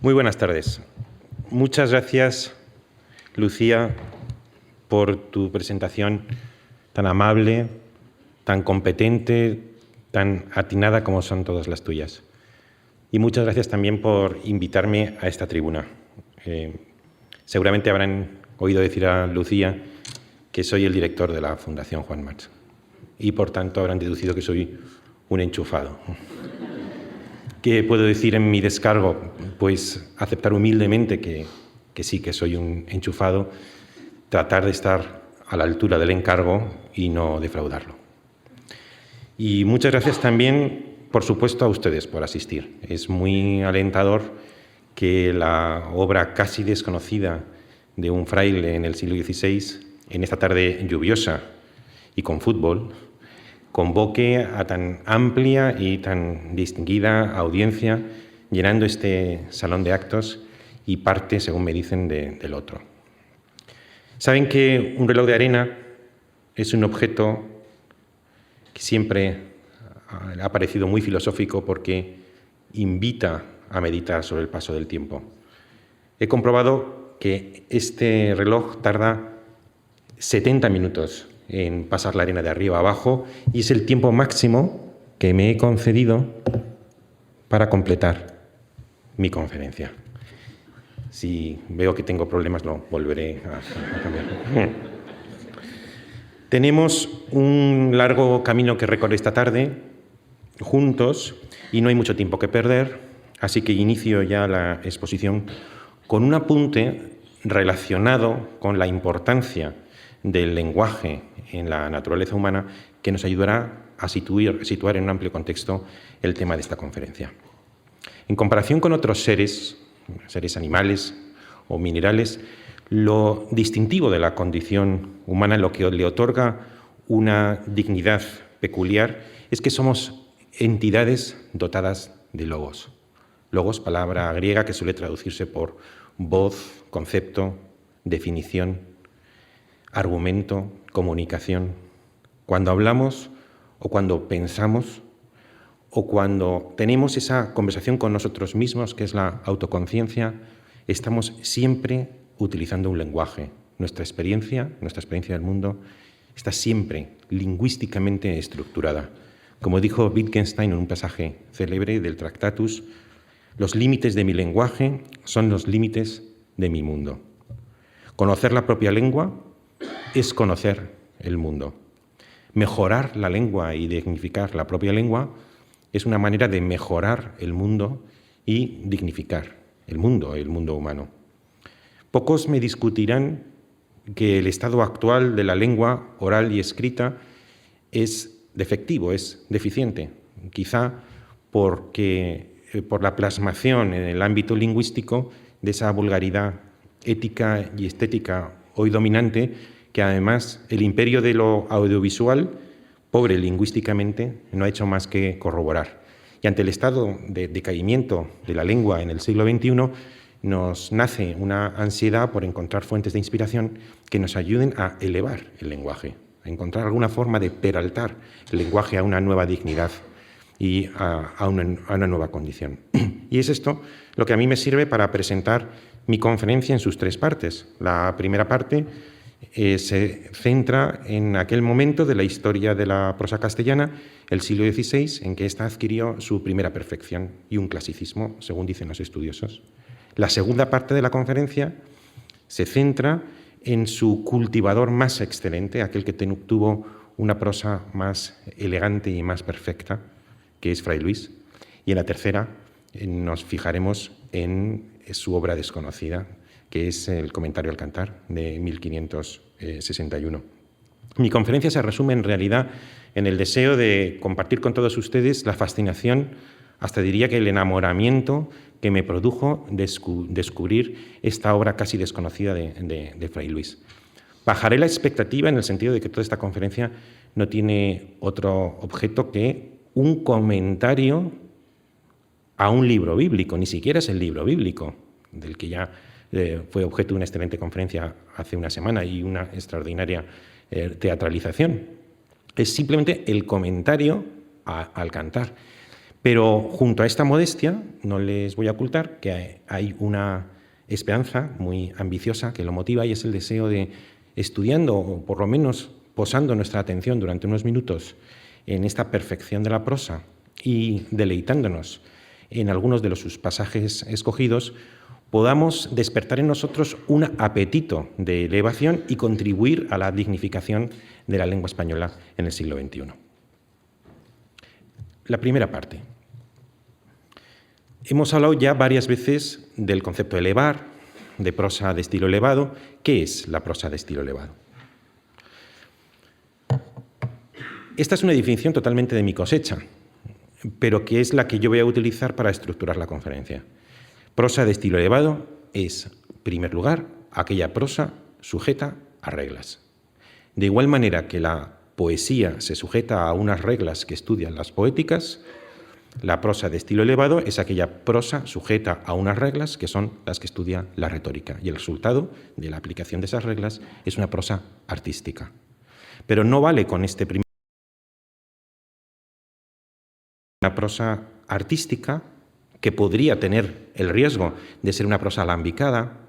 Muy buenas tardes. Muchas gracias, Lucía, por tu presentación tan amable, tan competente, tan atinada como son todas las tuyas. Y muchas gracias también por invitarme a esta tribuna. Seguramente habrán oído decir a Lucía que soy el director de la Fundación Juan March y, por tanto, habrán deducido que soy un enchufado. ¿Qué puedo decir en mi descargo? Pues aceptar humildemente que sí, que soy un enchufado, tratar de estar a la altura del encargo y no defraudarlo. Y muchas gracias también, por supuesto, a ustedes por asistir. Es muy alentador que la obra casi desconocida de un fraile en el siglo XVI, en esta tarde lluviosa y con fútbol, convoque a tan amplia y tan distinguida audiencia, llenando este salón de actos y parte, según me dicen, del otro. Saben que un reloj de arena es un objeto que siempre ha parecido muy filosófico porque invita a meditar sobre el paso del tiempo. He comprobado que este reloj tarda 70 minutos en pasar la arena de arriba a abajo y es el tiempo máximo que me he concedido para completar mi conferencia. Si veo que tengo problemas, lo volveré a cambiar. Tenemos un largo camino que recorrer esta tarde juntos y no hay mucho tiempo que perder, así que inicio ya la exposición con un apunte relacionado con la importancia del lenguaje en la naturaleza humana que nos ayudará a situar en un amplio contexto el tema de esta conferencia. En comparación con otros seres animales o minerales, lo distintivo de la condición humana, lo que le otorga una dignidad peculiar, es que somos entidades dotadas de logos. Logos, palabra griega que suele traducirse por voz, concepto, definición, argumento, comunicación. Cuando hablamos o cuando pensamos o cuando tenemos esa conversación con nosotros mismos, que es la autoconciencia, estamos siempre utilizando un lenguaje. Nuestra experiencia del mundo está siempre lingüísticamente estructurada. Como dijo Wittgenstein en un pasaje célebre del Tractatus, los límites de mi lenguaje son los límites de mi mundo. Conocer la propia lengua es conocer el mundo. Mejorar la lengua y dignificar la propia lengua es una manera de mejorar el mundo y dignificar el mundo humano. Pocos me discutirán que el estado actual de la lengua oral y escrita es defectivo, es deficiente, quizá porque por la plasmación en el ámbito lingüístico de esa vulgaridad ética y estética hoy dominante, que además el imperio de lo audiovisual, pobre lingüísticamente, no ha hecho más que corroborar. Y ante el estado de decaimiento de la lengua en el siglo XXI, nos nace una ansiedad por encontrar fuentes de inspiración que nos ayuden a elevar el lenguaje, a encontrar alguna forma de peraltar el lenguaje a una nueva dignidad y a una nueva condición. Y es esto lo que a mí me sirve para presentar mi conferencia en sus tres partes. La primera parte se centra en aquel momento de la historia de la prosa castellana, el siglo XVI, en que ésta adquirió su primera perfección y un clasicismo, según dicen los estudiosos. La segunda parte de la conferencia se centra en su cultivador más excelente, aquel que tuvo una prosa más elegante y más perfecta, que es Fray Luis. Y en la tercera nos fijaremos en su obra desconocida, que es el Comentario al Cantar, de 1561. Mi conferencia se resume en realidad en el deseo de compartir con todos ustedes la fascinación, hasta diría que el enamoramiento que me produjo descubrir esta obra casi desconocida de Fray Luis. Bajaré la expectativa en el sentido de que toda esta conferencia no tiene otro objeto que un comentario a un libro bíblico, ni siquiera es el libro bíblico, del que ya fue objeto de una excelente conferencia hace una semana y una extraordinaria teatralización. Es simplemente el comentario al cantar. Pero junto a esta modestia, no les voy a ocultar que hay una esperanza muy ambiciosa que lo motiva, y es el deseo de, estudiando, o por lo menos posando nuestra atención durante unos minutos en esta perfección de la prosa y deleitándonos en algunos de sus pasajes escogidos, podamos despertar en nosotros un apetito de elevación y contribuir a la dignificación de la lengua española en el siglo XXI. La primera parte. Hemos hablado ya varias veces del concepto de elevar, de prosa de estilo elevado. ¿Qué es la prosa de estilo elevado? Esta es una definición totalmente de mi cosecha, pero que es la que yo voy a utilizar para estructurar la conferencia. Prosa de estilo elevado es, en primer lugar, aquella prosa sujeta a reglas. De igual manera que la poesía se sujeta a unas reglas que estudian las poéticas, la prosa de estilo elevado es aquella prosa sujeta a unas reglas que son las que estudia la retórica, y el resultado de la aplicación de esas reglas es una prosa artística. Pero no vale con este primer. Una prosa artística que podría tener el riesgo de ser una prosa alambicada,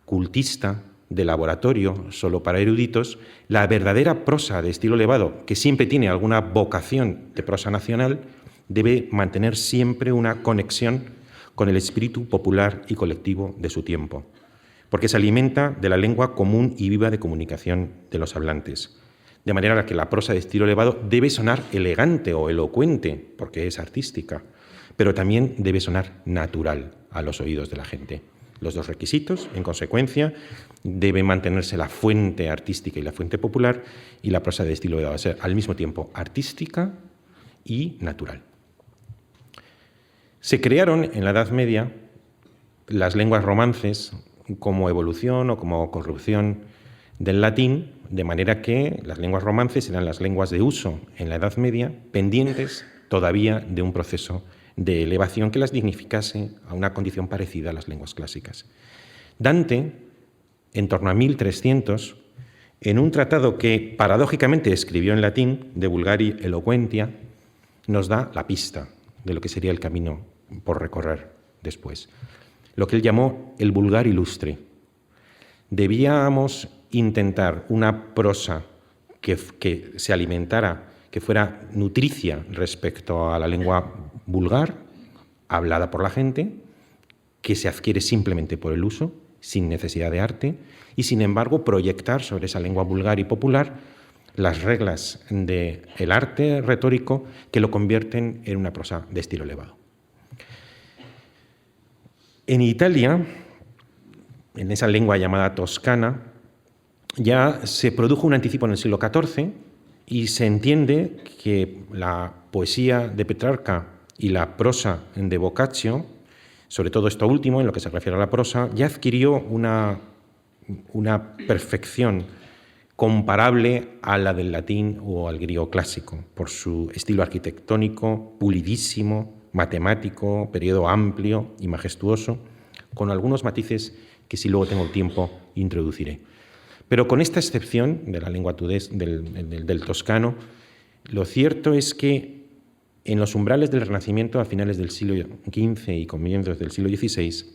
cultista, de laboratorio, solo para eruditos. La verdadera prosa de estilo elevado, que siempre tiene alguna vocación de prosa nacional, debe mantener siempre una conexión con el espíritu popular y colectivo de su tiempo, porque se alimenta de la lengua común y viva de comunicación de los hablantes. De manera que la prosa de estilo elevado debe sonar elegante o elocuente, porque es artística, pero también debe sonar natural a los oídos de la gente. Los dos requisitos, en consecuencia, debe mantenerse la fuente artística y la fuente popular, y la prosa de estilo elevado debe ser al mismo tiempo artística y natural. Se crearon en la Edad Media las lenguas romances como evolución o como corrupción del latín, de manera que las lenguas romances eran las lenguas de uso en la Edad Media, pendientes todavía de un proceso de elevación que las dignificase a una condición parecida a las lenguas clásicas. Dante, en torno a 1300, en un tratado que paradójicamente escribió en latín, De Vulgari Eloquentia, nos da la pista de lo que sería el camino por recorrer después. Lo que él llamó el vulgar ilustre. Debíamos intentar una prosa que se alimentara, que fuera nutricia respecto a la lengua vulgar, hablada por la gente, que se adquiere simplemente por el uso, sin necesidad de arte, y sin embargo proyectar sobre esa lengua vulgar y popular las reglas del arte retórico que lo convierten en una prosa de estilo elevado. En Italia, en esa lengua llamada toscana, ya se produjo un anticipo en el siglo XIV y se entiende que la poesía de Petrarca y la prosa de Boccaccio, sobre todo esto último, en lo que se refiere a la prosa, ya adquirió una perfección comparable a la del latín o al griego clásico, por su estilo arquitectónico, pulidísimo, matemático, periodo amplio y majestuoso, con algunos matices que, si luego tengo tiempo, introduciré. Pero con esta excepción de la lengua tudés, del toscano, lo cierto es que en los umbrales del Renacimiento, a finales del siglo XV y comienzos del siglo XVI,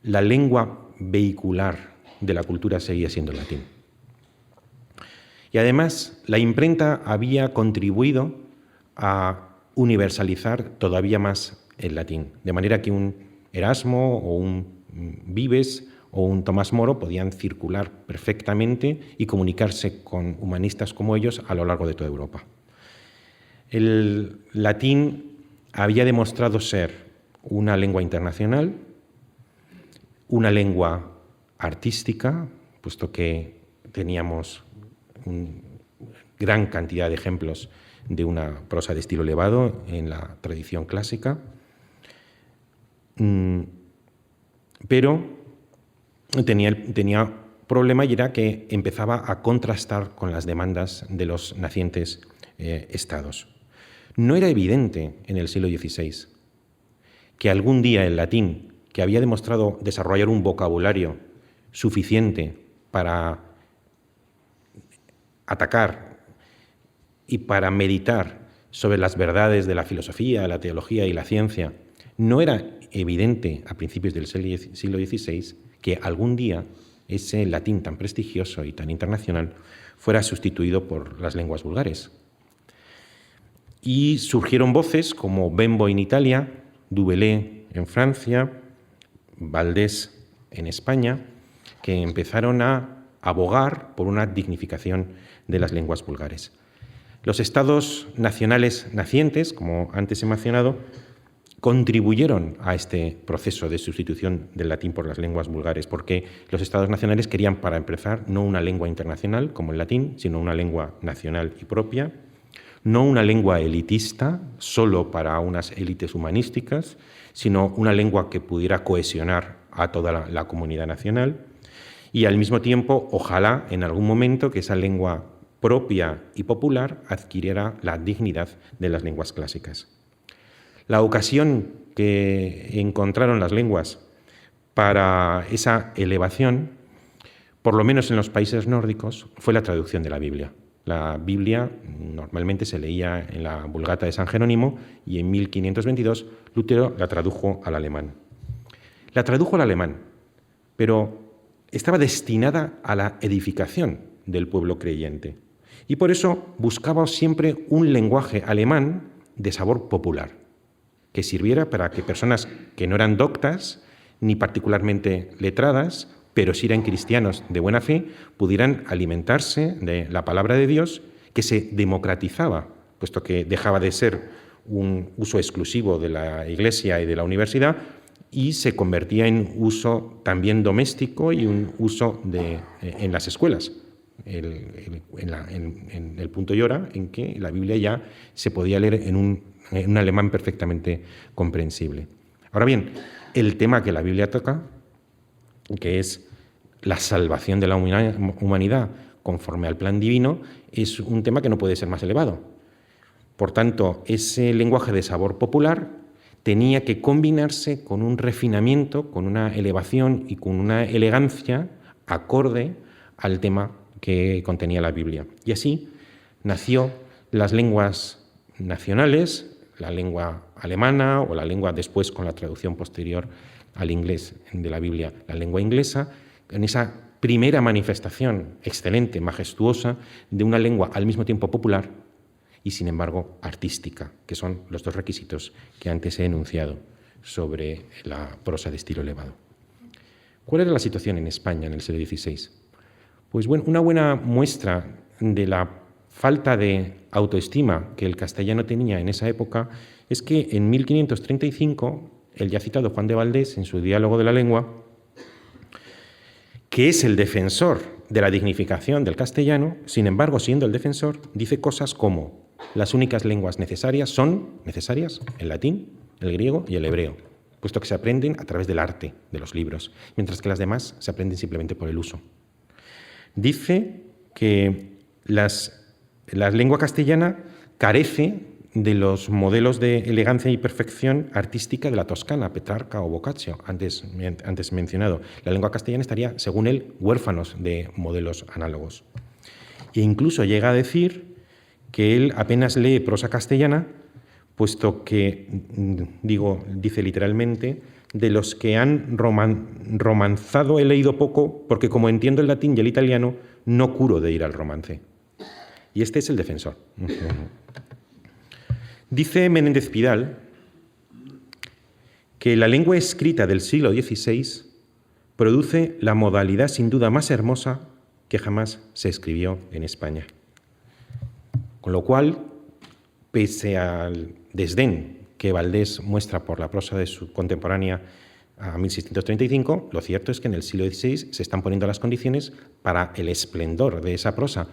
la lengua vehicular de la cultura seguía siendo el latín. Y además, la imprenta había contribuido a universalizar todavía más el latín, de manera que un Erasmo o un Vives o un Tomás Moro podían circular perfectamente y comunicarse con humanistas como ellos a lo largo de toda Europa. El latín había demostrado ser una lengua internacional, una lengua artística, puesto que teníamos una gran cantidad de ejemplos de una prosa de estilo elevado en la tradición clásica, pero tenía problema, y era que empezaba a contrastar con las demandas de los nacientes estados. No era evidente en el siglo XVI que algún día el latín, que había demostrado desarrollar un vocabulario suficiente para atacar y para meditar sobre las verdades de la filosofía, la teología y la ciencia, no era evidente a principios del siglo XVI que algún día ese latín tan prestigioso y tan internacional fuera sustituido por las lenguas vulgares. Y surgieron voces como Bembo en Italia, Dubélé en Francia, Valdés en España, que empezaron a abogar por una dignificación de las lenguas vulgares. Los estados nacionales nacientes, como antes he mencionado, contribuyeron a este proceso de sustitución del latín por las lenguas vulgares, porque los estados nacionales querían, para empezar, no una lengua internacional como el latín, sino una lengua nacional y propia, no una lengua elitista, solo para unas élites humanísticas, sino una lengua que pudiera cohesionar a toda la comunidad nacional, y al mismo tiempo, ojalá en algún momento que esa lengua propia y popular adquiriera la dignidad de las lenguas clásicas. La ocasión que encontraron las lenguas para esa elevación, por lo menos en los países nórdicos, fue la traducción de la Biblia. La Biblia normalmente se leía en la Vulgata de San Jerónimo y en 1522 Lutero la tradujo al alemán. La tradujo al alemán, pero estaba destinada a la edificación del pueblo creyente. Y por eso buscaba siempre un lenguaje alemán de sabor popular, que sirviera para que personas que no eran doctas ni particularmente letradas, pero sí eran cristianos de buena fe, pudieran alimentarse de la palabra de Dios, que se democratizaba, puesto que dejaba de ser un uso exclusivo de la Iglesia y de la universidad, y se convertía en uso también doméstico y un uso en las escuelas. En el punto y hora en que la Biblia ya se podía leer en un alemán perfectamente comprensible. Ahora bien, el tema que la Biblia toca, que es la salvación de la humanidad conforme al plan divino, es un tema que no puede ser más elevado. Por tanto, ese lenguaje de sabor popular tenía que combinarse con un refinamiento, con una elevación y con una elegancia acorde al tema que contenía la Biblia. Y así nació las lenguas nacionales, la lengua alemana o la lengua después con la traducción posterior al inglés de la Biblia, la lengua inglesa, en esa primera manifestación excelente, majestuosa, de una lengua al mismo tiempo popular y, sin embargo, artística, que son los dos requisitos que antes he enunciado sobre la prosa de estilo elevado. ¿Cuál era la situación en España en el siglo XVI? Pues bueno, una buena muestra de la falta de autoestima que el castellano tenía en esa época es que en 1535 el ya citado Juan de Valdés, en su Diálogo de la Lengua, que es el defensor de la dignificación del castellano, sin embargo, siendo el defensor, dice cosas como: las únicas lenguas necesarias son el latín, el griego y el hebreo, puesto que se aprenden a través del arte de los libros, mientras que las demás se aprenden simplemente por el uso. Dice que la lengua castellana carece de los modelos de elegancia y perfección artística de la Toscana, Petrarca o Boccaccio, antes mencionado. La lengua castellana estaría, según él, huérfanos de modelos análogos. E incluso llega a decir que él apenas lee prosa castellana, puesto que, dice literalmente, de los que han romanzado he leído poco, porque como entiendo el latín y el italiano, no curo de ir al romance. Y este es el defensor. Dice Menéndez Pidal que la lengua escrita del siglo XVI produce la modalidad sin duda más hermosa que jamás se escribió en España. Con lo cual, pese al desdén que Valdés muestra por la prosa de su contemporánea a 1635, lo cierto es que en el siglo XVI se están poniendo las condiciones para el esplendor de esa prosa.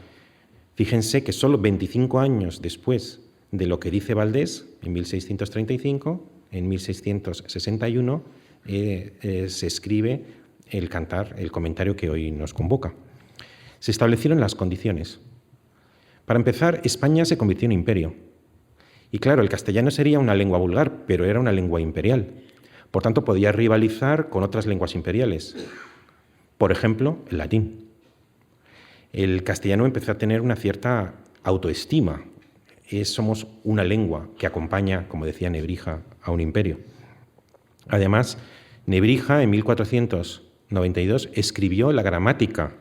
Fíjense que solo 25 años después de lo que dice Valdés, en 1635, en 1661, se escribe el cantar, el comentario que hoy nos convoca. Se establecieron las condiciones. Para empezar, España se convirtió en imperio. Y claro, el castellano sería una lengua vulgar, pero era una lengua imperial. Por tanto, podía rivalizar con otras lenguas imperiales. Por ejemplo, el latín. El castellano empezó a tener una cierta autoestima somos una lengua que acompaña, como decía Nebrija, a un imperio. Además, Nebrija en 1492 escribió la gramática,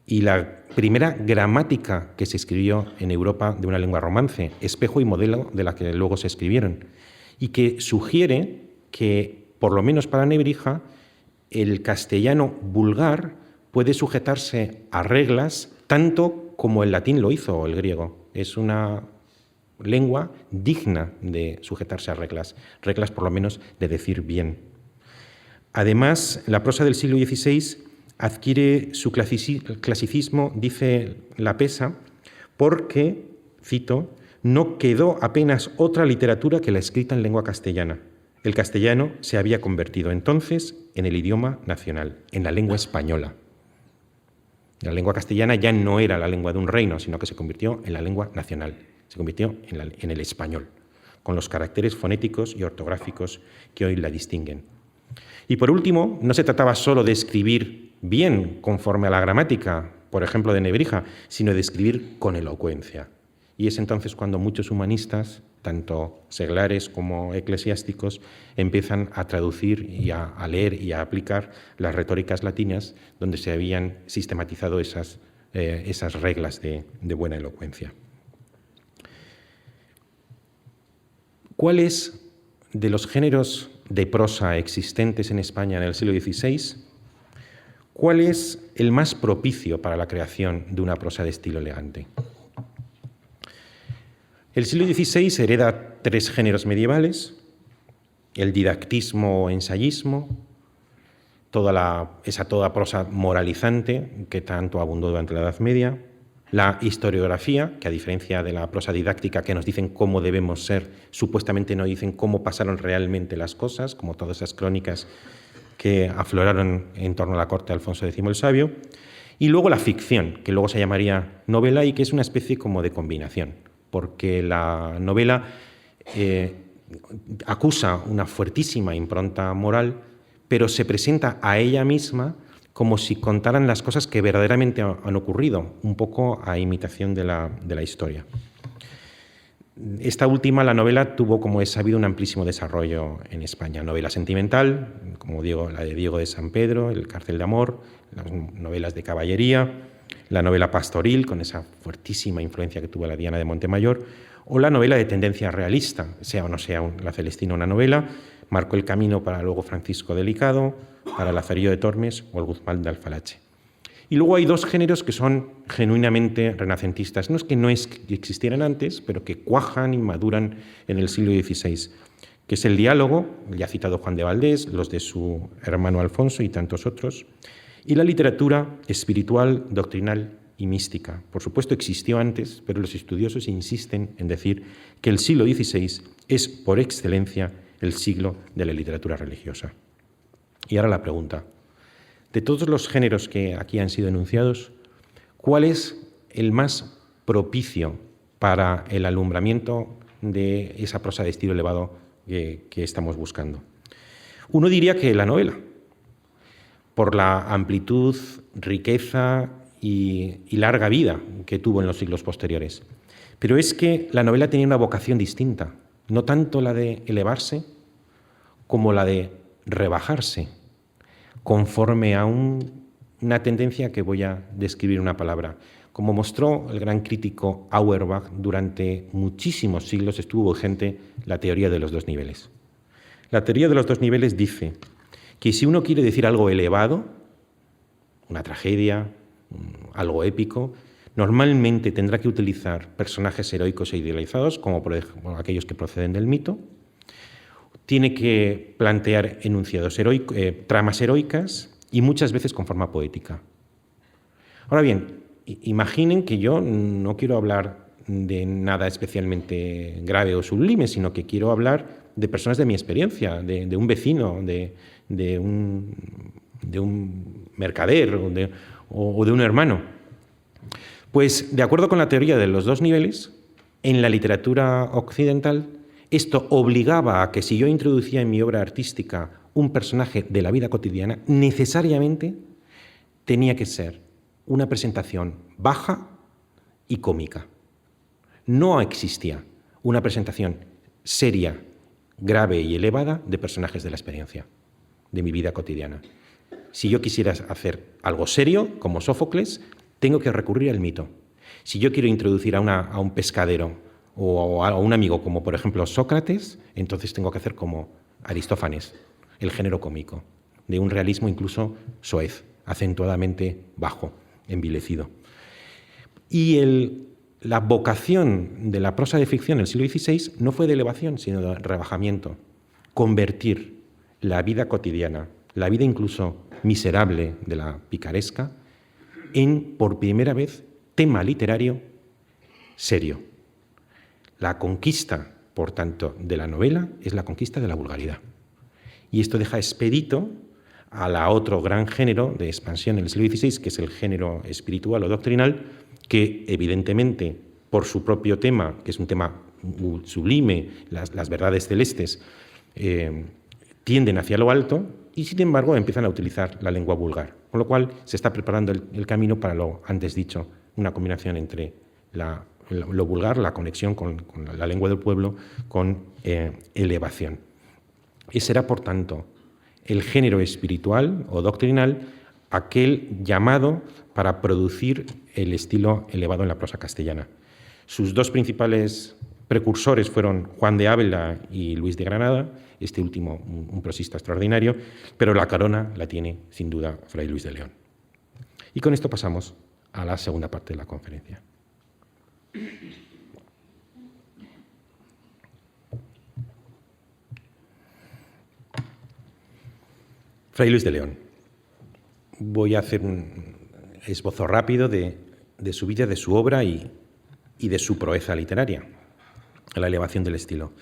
y la primera gramática que se escribió en Europa de una lengua romance, espejo y modelo de la que luego se escribieron, y que sugiere que, por lo menos para Nebrija, el castellano vulgar puede sujetarse a reglas tanto como el latín lo hizo o el griego. Es una lengua digna de sujetarse a reglas por lo menos de decir bien. Además, la prosa del siglo XVI adquiere su clasicismo, dice La Pesa, porque, cito, no quedó apenas otra literatura que la escrita en lengua castellana. El castellano se había convertido entonces en el idioma nacional, en la lengua española. La lengua castellana ya no era la lengua de un reino, sino que se convirtió en la lengua nacional, se convirtió en el español, con los caracteres fonéticos y ortográficos que hoy la distinguen. Y por último, no se trataba solo de escribir bien conforme a la gramática, por ejemplo, de Nebrija, sino de escribir con elocuencia. Y es entonces cuando muchos humanistas, tanto seglares como eclesiásticos, empiezan a traducir y a leer y a aplicar las retóricas latinas donde se habían sistematizado esas reglas de buena elocuencia. ¿Cuáles de los géneros de prosa existentes en España en el siglo XVI, cuál es el más propicio para la creación de una prosa de estilo elegante? El siglo XVI hereda tres géneros medievales: el didactismo o ensayismo, toda prosa moralizante que tanto abundó durante la Edad Media, la historiografía, que a diferencia de la prosa didáctica que nos dicen cómo debemos ser, supuestamente no dicen cómo pasaron realmente las cosas, como todas esas crónicas que afloraron en torno a la corte de Alfonso X el Sabio, y luego la ficción, que luego se llamaría novela y que es una especie como de combinación, porque la novela acusa una fuertísima impronta moral, pero se presenta a ella misma como si contaran las cosas que verdaderamente han ocurrido, un poco a imitación de la historia. Esta última, la novela, tuvo, como es sabido, un amplísimo desarrollo en España. Novela sentimental, como digo, la de Diego de San Pedro, El cárcel de amor, las novelas de caballería, la novela pastoril, con esa fuertísima influencia que tuvo la Diana de Montemayor, o la novela de tendencia realista, sea o no sea la Celestina una novela, marcó el camino para luego Francisco Delicado, para Lazarillo de Tormes o el Guzmán de Alfalache. Y luego hay dos géneros que son genuinamente renacentistas. No es que no existieran antes, pero que cuajan y maduran en el siglo XVI, que es el diálogo, ya citado Juan de Valdés, los de su hermano Alfonso y tantos otros, y la literatura espiritual, doctrinal y mística. Por supuesto existió antes, pero los estudiosos insisten en decir que el siglo XVI es, por excelencia, el siglo de la literatura religiosa. Y ahora la pregunta: de todos los géneros que aquí han sido enunciados, ¿cuál es el más propicio para el alumbramiento de esa prosa de estilo elevado que estamos buscando? Uno diría que la novela, por la amplitud, riqueza y larga vida que tuvo en los siglos posteriores. Pero es que la novela tenía una vocación distinta, no tanto la de elevarse como la de rebajarse, conforme a una tendencia que voy a describir en una palabra. Como mostró el gran crítico Auerbach, durante muchísimos siglos estuvo vigente la teoría de los dos niveles. La teoría de los dos niveles dice que si uno quiere decir algo elevado, una tragedia, algo épico, normalmente tendrá que utilizar personajes heroicos e idealizados, como por ejemplo aquellos que proceden del mito. Tiene que plantear enunciados tramas heroicas y muchas veces con forma poética. Ahora bien, imaginen que yo no quiero hablar de nada especialmente grave o sublime, sino que quiero hablar de personas de mi experiencia, de un vecino, de un mercader o de un hermano. Pues, de acuerdo con la teoría de los dos niveles, en la literatura occidental, esto obligaba a que si yo introducía en mi obra artística un personaje de la vida cotidiana, necesariamente tenía que ser una presentación baja y cómica. No existía una presentación seria, grave y elevada de personajes de la experiencia, de mi vida cotidiana. Si yo quisiera hacer algo serio, como Sófocles, tengo que recurrir al mito. Si yo quiero introducir a un pescadero o a un amigo, como por ejemplo Sócrates, entonces tengo que hacer como Aristófanes, el género cómico, de un realismo incluso soez, acentuadamente bajo, envilecido. Y la vocación de la prosa de ficción en el siglo XVI no fue de elevación, sino de rebajamiento. Convertir la vida cotidiana, la vida incluso miserable de la picaresca, en, por primera vez, tema literario serio. La conquista, por tanto, de la novela es la conquista de la vulgaridad. Y esto deja expedito a la otro gran género de expansión en el siglo XVI, que es el género espiritual o doctrinal, que evidentemente, por su propio tema, que es un tema sublime, las verdades celestes, tienden hacia lo alto y, sin embargo, empiezan a utilizar la lengua vulgar. Con lo cual, se está preparando el camino para lo antes dicho, una combinación entre lo vulgar, la conexión con la lengua del pueblo, con elevación. Ese era, por tanto, el género espiritual o doctrinal, aquel llamado para producir el estilo elevado en la prosa castellana. Sus dos principales precursores fueron Juan de Ávila y Luis de Granada, este último un prosista extraordinario, pero la corona la tiene, sin duda, Fray Luis de León. Y con esto pasamos a la segunda parte de la conferencia. Fray Luis de León. Voy a hacer un esbozo rápido de su vida, de su obra y de su proeza literaria, a la elevación del estilo.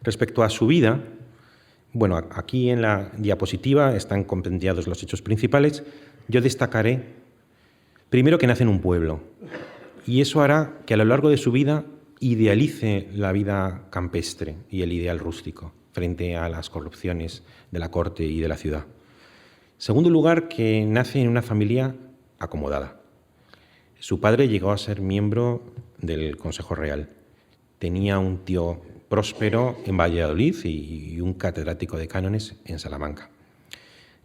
Respecto a su vida, bueno, aquí en la diapositiva están compendiados los hechos principales. Yo destacaré, primero, que nace en un pueblo, y eso hará que a lo largo de su vida idealice la vida campestre y el ideal rústico frente a las corrupciones de la corte y de la ciudad. Segundo lugar, que nace en una familia acomodada. Su padre llegó a ser miembro del Consejo Real. Tenía un tío próspero en Valladolid y un catedrático de cánones en Salamanca.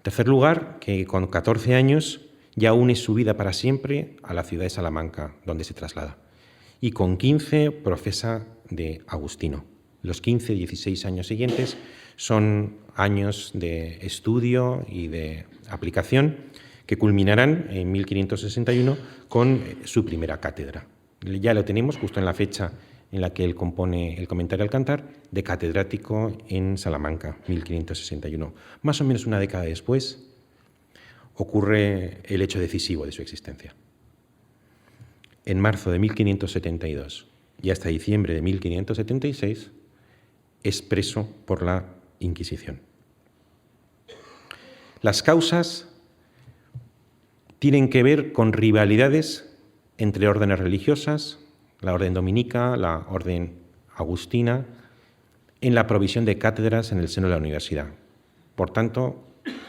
Tercer lugar, que con 14 años ya une su vida para siempre a la ciudad de Salamanca, donde se traslada. Y con 15 profesa de agustino. Los 15, 16 años siguientes son años de estudio y de aplicación que culminarán en 1561 con su primera cátedra. Ya lo tenemos justo en la fecha en la que él compone el Comentario al Cantar, de catedrático en Salamanca, 1561. Más o menos una década después ocurre el hecho decisivo de su existencia. En marzo de 1572 y hasta diciembre de 1576 es preso por la Inquisición. Las causas tienen que ver con rivalidades entre órdenes religiosas, la orden dominica, la orden agustina, en la provisión de cátedras en el seno de la universidad. Por tanto,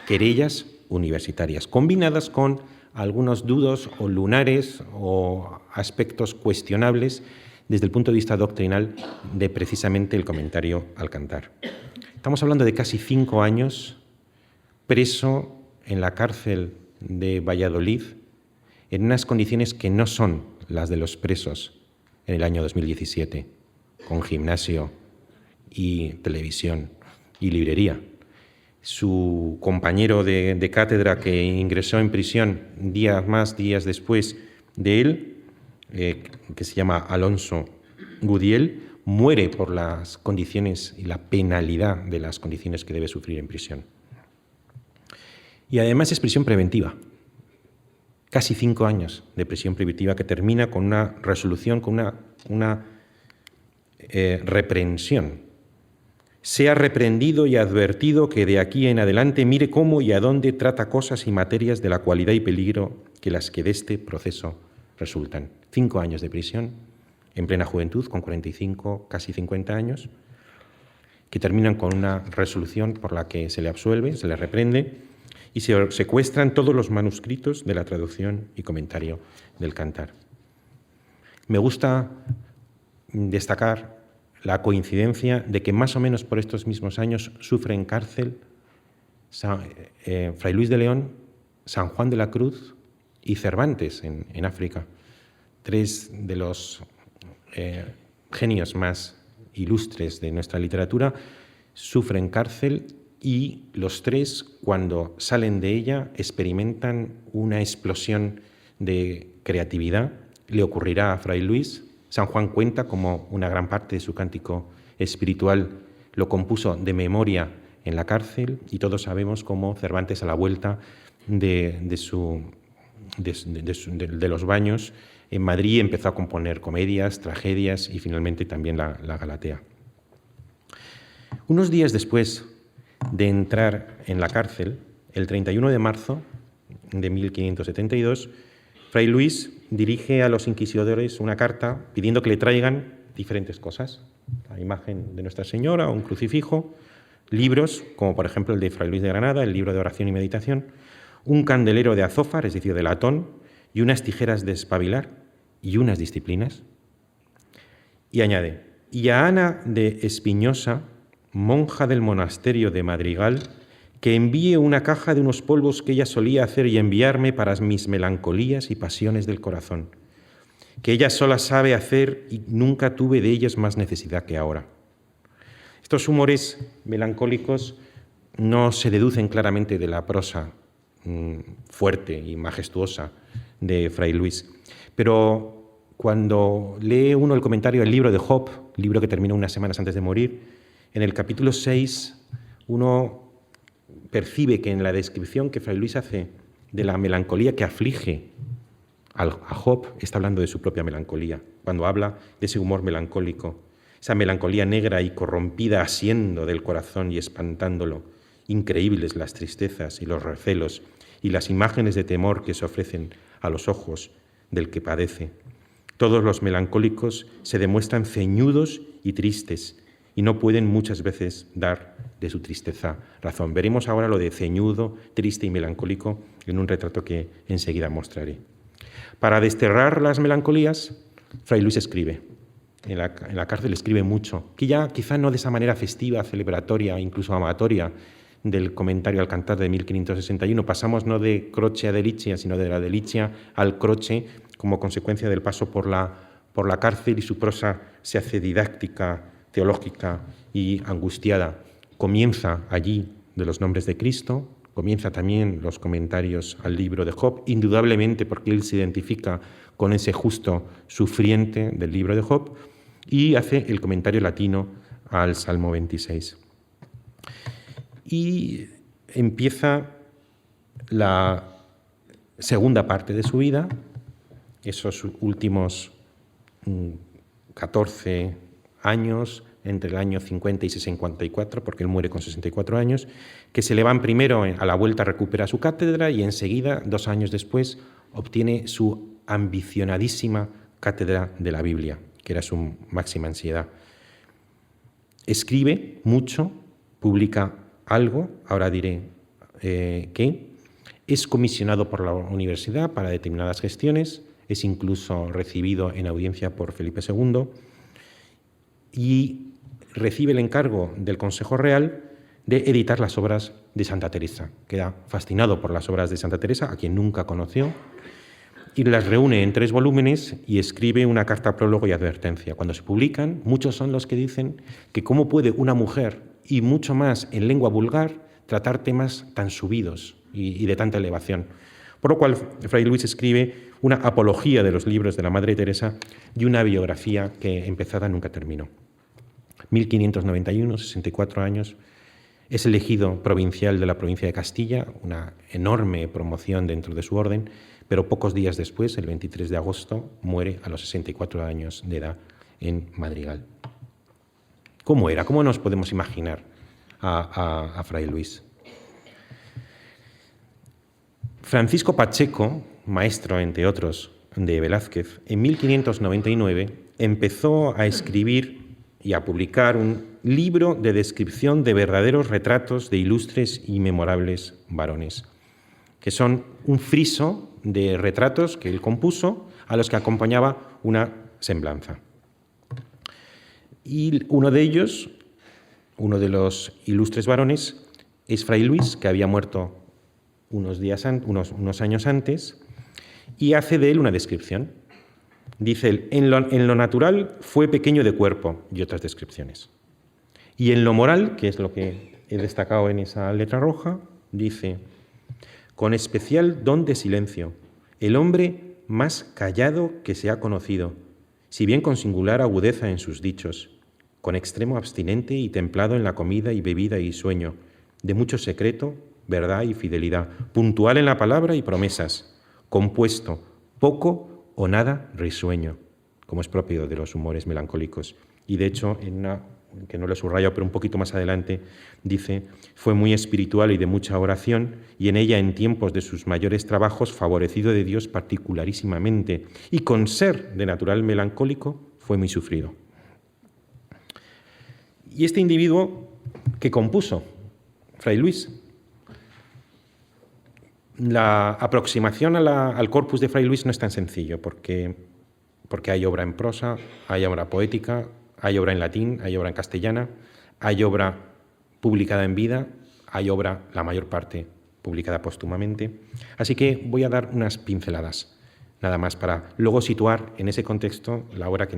querellas universitarias, combinadas con algunos dudos o lunares o aspectos cuestionables desde el punto de vista doctrinal de precisamente el Comentario al Cantar. Estamos hablando de casi 5 años preso en la cárcel de Valladolid en unas condiciones que no son las de los presos en el año 2017, con gimnasio y televisión y librería. Su compañero de cátedra, que ingresó en prisión días después de él, que se llama Alonso Gudiel, muere por las condiciones y la penalidad de las condiciones que debe sufrir en prisión. Y además es prisión preventiva. Casi 5 años de prisión preventiva que termina con una resolución, con una reprensión. Sea reprendido y advertido que de aquí en adelante mire cómo y a dónde trata cosas y materias de la cualidad y peligro que las que de este proceso resultan. 5 años de prisión, en plena juventud, con 45, casi 50 años, que terminan con una resolución por la que se le absuelve, se le reprende, y se secuestran todos los manuscritos de la traducción y comentario del Cantar. Me gusta destacar la coincidencia de que más o menos por estos mismos años sufre en cárcel Fray Luis de León, San Juan de la Cruz y Cervantes en África. Tres de los genios más ilustres de nuestra literatura sufren cárcel y los tres, cuando salen de ella, experimentan una explosión de creatividad. Le ocurrirá a Fray Luis. San Juan cuenta como una gran parte de su cántico espiritual lo compuso de memoria en la cárcel, y todos sabemos cómo Cervantes, a la vuelta de los baños en Madrid, empezó a componer comedias, tragedias y finalmente también la Galatea. Unos días después de entrar en la cárcel, el 31 de marzo de 1572, Fray Luis dirige a los inquisidores una carta pidiendo que le traigan diferentes cosas: la imagen de Nuestra Señora, un crucifijo, libros, como por ejemplo el de Fray Luis de Granada, el libro de oración y meditación, un candelero de azófar, es decir, de latón, y unas tijeras de espabilar y unas disciplinas. Y añade: y a Ana de Espinosa, monja del monasterio de Madrigal, que envíe una caja de unos polvos que ella solía hacer y enviarme para mis melancolías y pasiones del corazón, que ella sola sabe hacer y nunca tuve de ellas más necesidad que ahora. Estos humores melancólicos no se deducen claramente de la prosa fuerte y majestuosa de Fray Luis, pero cuando lee uno el comentario del libro de Job, libro que terminó unas semanas antes de morir, en el capítulo 6 uno percibe que en la descripción que Fray Luis hace de la melancolía que aflige a Job, está hablando de su propia melancolía, cuando habla de ese humor melancólico, esa melancolía negra y corrompida asiendo del corazón y espantándolo. Increíbles las tristezas y los recelos y las imágenes de temor que se ofrecen a los ojos del que padece. Todos los melancólicos se demuestran ceñudos y tristes y no pueden muchas veces dar de su tristeza razón. Veremos ahora lo de ceñudo, triste y melancólico en un retrato que enseguida mostraré. Para desterrar las melancolías, Fray Luis escribe. En la cárcel escribe mucho, que ya quizá no de esa manera festiva, celebratoria, incluso amatoria del comentario al Cantar de 1561. Pasamos no de croce a delicia, sino de la delicia al croce como consecuencia del paso por la cárcel, y su prosa se hace didáctica, teológica y angustiada. Comienza allí de los nombres de Cristo, comienza también los comentarios al libro de Job, indudablemente porque él se identifica con ese justo sufriente del libro de Job, y hace el comentario latino al Salmo 26. Y empieza la segunda parte de su vida, esos últimos 14 años, entre el año 50 y 64, porque él muere con 64 años, que se le van primero a la vuelta a recuperar su cátedra y enseguida, 2 años después, obtiene su ambicionadísima cátedra de la Biblia, que era su máxima ansiedad. Escribe mucho, publica algo, ahora diré qué. Es comisionado por la universidad para determinadas gestiones, es incluso recibido en audiencia por Felipe II y recibe el encargo del Consejo Real de editar las obras de Santa Teresa. Queda fascinado por las obras de Santa Teresa, a quien nunca conoció, y las reúne en 3 volúmenes y escribe una carta prólogo y advertencia. Cuando se publican, muchos son los que dicen que cómo puede una mujer, y mucho más en lengua vulgar, tratar temas tan subidos y de tanta elevación. Por lo cual, Fray Luis escribe una apología de los libros de la Madre Teresa y una biografía que, empezada, nunca terminó. 1591, 64 años, es elegido provincial de la provincia de Castilla, una enorme promoción dentro de su orden, pero pocos días después, el 23 de agosto, muere a los 64 años de edad en Madrigal. ¿Cómo era? ¿Cómo nos podemos imaginar a Fray Luis? Francisco Pacheco, maestro, entre otros, de Velázquez, en 1599 empezó a escribir y a publicar un libro de descripción de verdaderos retratos de ilustres y memorables varones, que son un friso de retratos que él compuso a los que acompañaba una semblanza. Y uno de ellos, uno de los ilustres varones, es Fray Luis, que había muerto unos años antes, y hace de él una descripción. Dice él, en lo natural fue pequeño de cuerpo, y otras descripciones. Y en lo moral, que es lo que he destacado en esa letra roja, dice, con especial don de silencio, el hombre más callado que se ha conocido, si bien con singular agudeza en sus dichos, con extremo abstinente y templado en la comida y bebida y sueño, de mucho secreto, verdad y fidelidad, puntual en la palabra y promesas, compuesto, poco o nada risueño, como es propio de los humores melancólicos. Y de hecho, en una, que no lo he subrayado, pero un poquito más adelante, dice, fue muy espiritual y de mucha oración, y en ella, en tiempos de sus mayores trabajos, favorecido de Dios particularísimamente, y con ser de natural melancólico, fue muy sufrido. Y este individuo que compuso, Fray Luis, la aproximación al corpus de Fray Luis no es tan sencillo, porque hay obra en prosa, hay obra poética, hay obra en latín, hay obra en castellana, hay obra publicada en vida, hay obra, la mayor parte, publicada póstumamente. Así que voy a dar unas pinceladas, nada más, para luego situar en ese contexto la obra que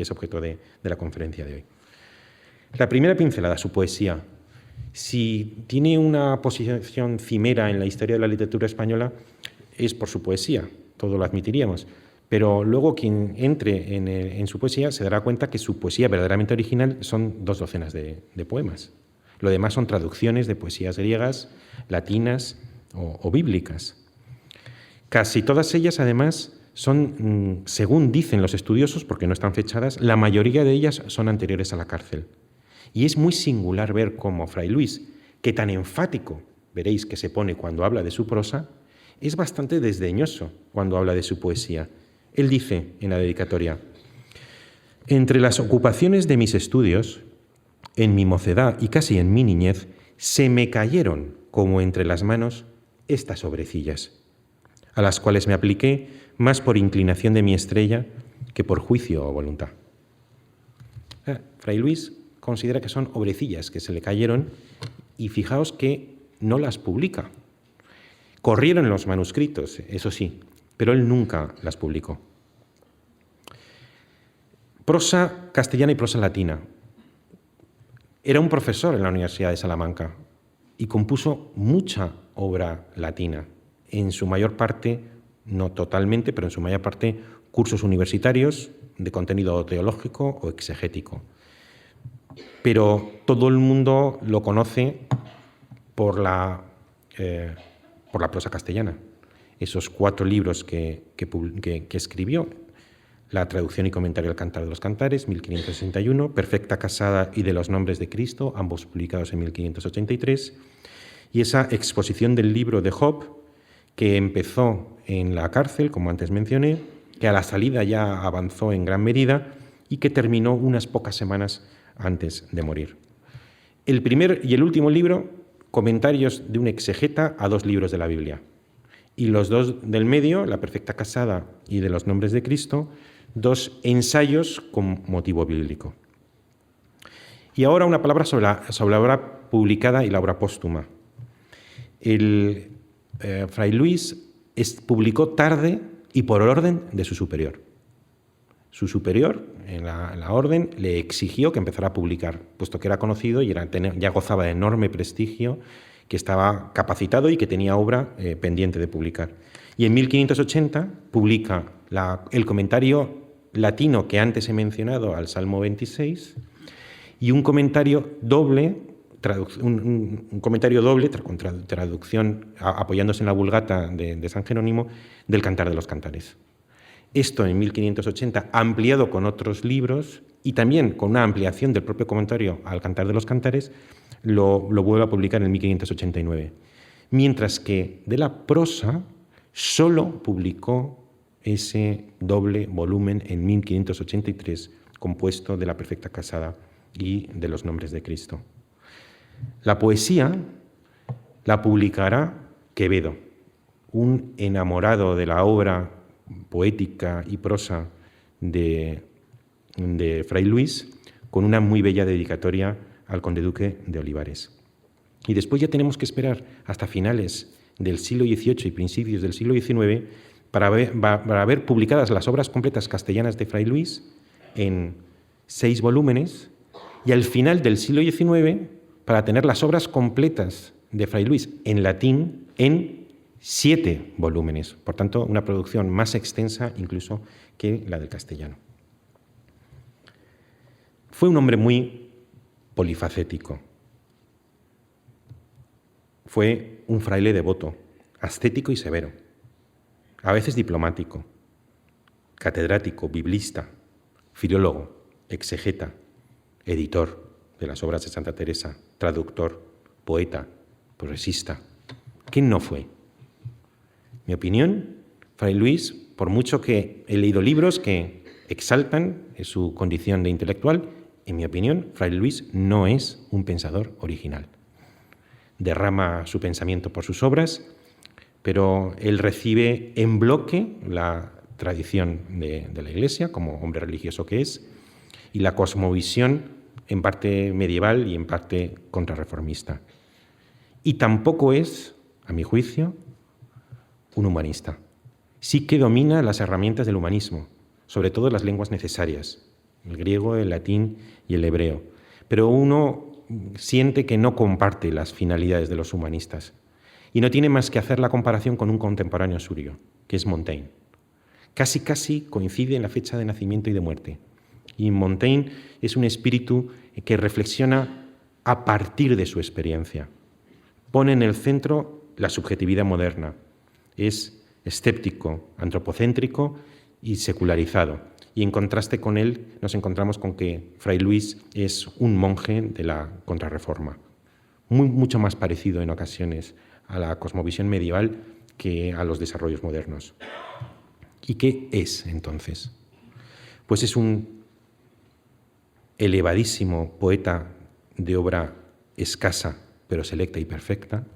es objeto de la conferencia de hoy. La primera pincelada, su poesía. Si tiene una posición cimera en la historia de la literatura española, es por su poesía, todo lo admitiríamos. Pero luego quien entre en su poesía se dará cuenta que su poesía verdaderamente original son 2 docenas de poemas. Lo demás son traducciones de poesías griegas, latinas o bíblicas. Casi todas ellas, además, son, según dicen los estudiosos, porque no están fechadas, la mayoría de ellas son anteriores a la cárcel. Y es muy singular ver cómo Fray Luis, que tan enfático veréis que se pone cuando habla de su prosa, es bastante desdeñoso cuando habla de su poesía. Él dice en la dedicatoria, entre las ocupaciones de mis estudios, en mi mocedad y casi en mi niñez, se me cayeron como entre las manos estas obrecillas, a las cuales me apliqué más por inclinación de mi estrella que por juicio o voluntad. Fray Luis considera que son obrecillas que se le cayeron y fijaos que no las publica. Corrieron los manuscritos, eso sí, pero él nunca las publicó. Prosa castellana y prosa latina. Era un profesor en la Universidad de Salamanca y compuso mucha obra latina, en su mayor parte, no totalmente, pero en su mayor parte, cursos universitarios de contenido teológico o exegético. Pero todo el mundo lo conoce por la prosa castellana. Esos 4 libros que escribió, la traducción y comentario al Cantar de los Cantares, 1561, Perfecta Casada y de los Nombres de Cristo, ambos publicados en 1583, y esa exposición del libro de Job, que empezó en la cárcel, como antes mencioné, que a la salida ya avanzó en gran medida y que terminó unas pocas semanas antes de morir. El primer y el último libro, comentarios de un exegeta a 2 libros de la Biblia. Y los 2 del medio, La Perfecta Casada y de los Nombres de Cristo, 2 ensayos con motivo bíblico. Y ahora una palabra sobre la obra publicada y la obra póstuma. Fray Luis publicó tarde y por orden de su superior. Su superior, en la orden, le exigió que empezara a publicar, puesto que era conocido y ya gozaba de enorme prestigio, que estaba capacitado y que tenía obra pendiente de publicar. Y en 1580 publica el comentario latino que antes he mencionado al Salmo 26 y un comentario doble, con traducción apoyándose en la Vulgata de San Jerónimo del Cantar de los Cantares. Esto en 1580, ampliado con otros libros y también con una ampliación del propio comentario al Cantar de los Cantares, lo vuelve a publicar en 1589. Mientras que de la prosa solo publicó ese doble volumen en 1583, compuesto de La Perfecta Casada y de los Nombres de Cristo. La poesía la publicará Quevedo, un enamorado de la obra poética y prosa de de Fray Luis, con una muy bella dedicatoria al conde duque de Olivares. Y después ya tenemos que esperar hasta finales del siglo XVIII y principios del siglo XIX para ver publicadas las obras completas castellanas de Fray Luis en 6 volúmenes, y al final del siglo XIX para tener las obras completas de Fray Luis en latín en 7 volúmenes. Por tanto, una producción más extensa incluso que la del castellano. Fue un hombre muy polifacético. Fue un fraile devoto, ascético y severo, a veces diplomático, catedrático, biblista, filólogo, exegeta, editor de las obras de Santa Teresa, traductor, poeta, progresista. ¿Quién no fue? Mi opinión, Fray Luis, por mucho que he leído libros que exaltan su condición de intelectual, en mi opinión, Fray Luis no es un pensador original. Derrama su pensamiento por sus obras, pero él recibe en bloque la tradición de la Iglesia, como hombre religioso que es, y la cosmovisión en parte medieval y en parte contrarreformista. Y tampoco es, a mi juicio, un humanista. Sí que domina las herramientas del humanismo, sobre todo las lenguas necesarias, el griego, el latín y el hebreo. Pero uno siente que no comparte las finalidades de los humanistas y no tiene más que hacer la comparación con un contemporáneo suyo, que es Montaigne. Casi coincide en la fecha de nacimiento y de muerte. Y Montaigne es un espíritu que reflexiona a partir de su experiencia. Pone en el centro la subjetividad moderna. Es escéptico, antropocéntrico y secularizado. Y en contraste con él nos encontramos con que Fray Luis es un monje de la Contrarreforma, mucho más parecido en ocasiones a la cosmovisión medieval que a los desarrollos modernos. ¿Y qué es entonces? Pues es un elevadísimo poeta de obra escasa, pero selecta y perfecta,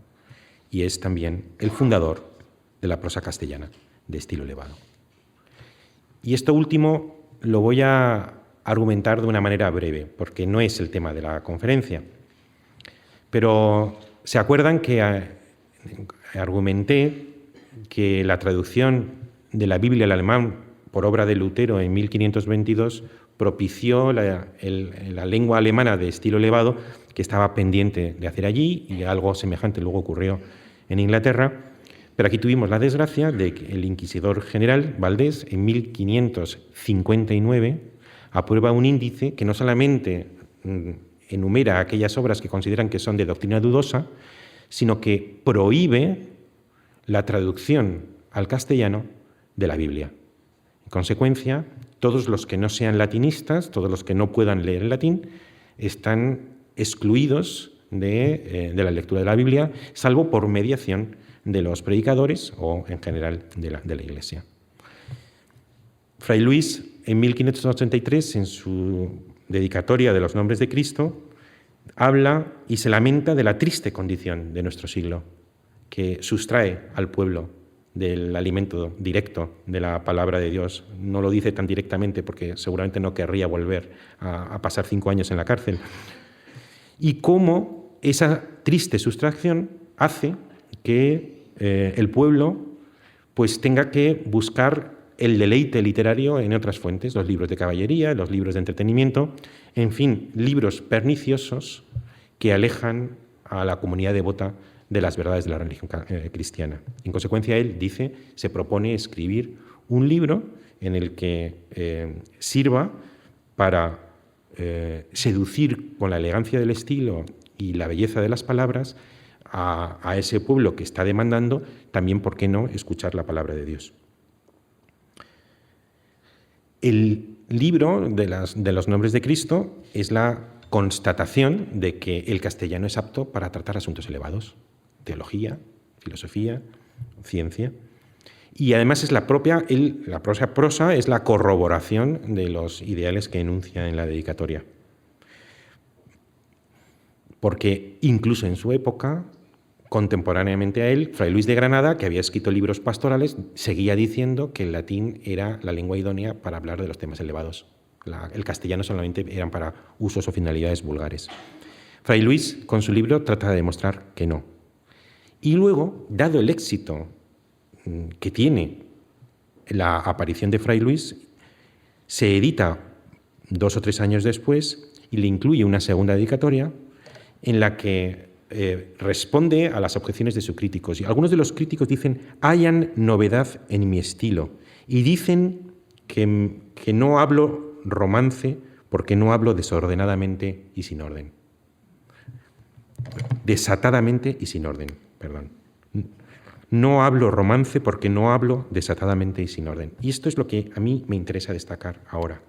y es también el fundador de la prosa castellana de estilo elevado. Y esto último lo voy a argumentar de una manera breve, porque no es el tema de la conferencia. Pero ¿se acuerdan que argumenté que la traducción de la Biblia al alemán por obra de Lutero en 1522 propició la lengua alemana de estilo elevado que estaba pendiente de hacer allí, y algo semejante luego ocurrió en Inglaterra? Pero aquí tuvimos la desgracia de que el inquisidor general Valdés, en 1559, aprueba un índice que no solamente enumera aquellas obras que consideran que son de doctrina dudosa, sino que prohíbe la traducción al castellano de la Biblia. En consecuencia, todos los que no sean latinistas, todos los que no puedan leer el latín, están excluidos de la lectura de la Biblia, salvo por mediación de los predicadores o, en general, de la Iglesia. Fray Luis, en 1583, en su dedicatoria de los nombres de Cristo, habla y se lamenta de la triste condición de nuestro siglo, que sustrae al pueblo del alimento directo de la palabra de Dios. No lo dice tan directamente porque seguramente no querría volver a pasar 5 años en la cárcel. Y cómo esa triste sustracción hace que el pueblo pues tenga que buscar el deleite literario en otras fuentes, los libros de caballería, los libros de entretenimiento, en fin, libros perniciosos que alejan a la comunidad devota de las verdades de la religión cristiana. En consecuencia, él dice, se propone escribir un libro en el que sirva para seducir con la elegancia del estilo y la belleza de las palabras a ese pueblo que está demandando también, ¿por qué no?, escuchar la palabra de Dios. El libro de los nombres de Cristo es la constatación de que el castellano es apto para tratar asuntos elevados, teología, filosofía, ciencia, y además es la prosa es la corroboración de los ideales que enuncia en la dedicatoria. Porque incluso en su época, contemporáneamente a él, Fray Luis de Granada, que había escrito libros pastorales, seguía diciendo que el latín era la lengua idónea para hablar de los temas elevados. El castellano solamente eran para usos o finalidades vulgares. Fray Luis, con su libro, trata de demostrar que no. Y luego, dado el éxito que tiene la aparición de Fray Luis, se edita 2 o 3 años después y le incluye una segunda dedicatoria en la que responde a las objeciones de sus críticos. Y algunos de los críticos dicen: hayan novedad en mi estilo. Y dicen que no hablo romance porque no hablo desordenadamente y sin orden. Desatadamente y sin orden, perdón. No hablo romance porque no hablo desatadamente y sin orden. Y esto es lo que a mí me interesa destacar ahora.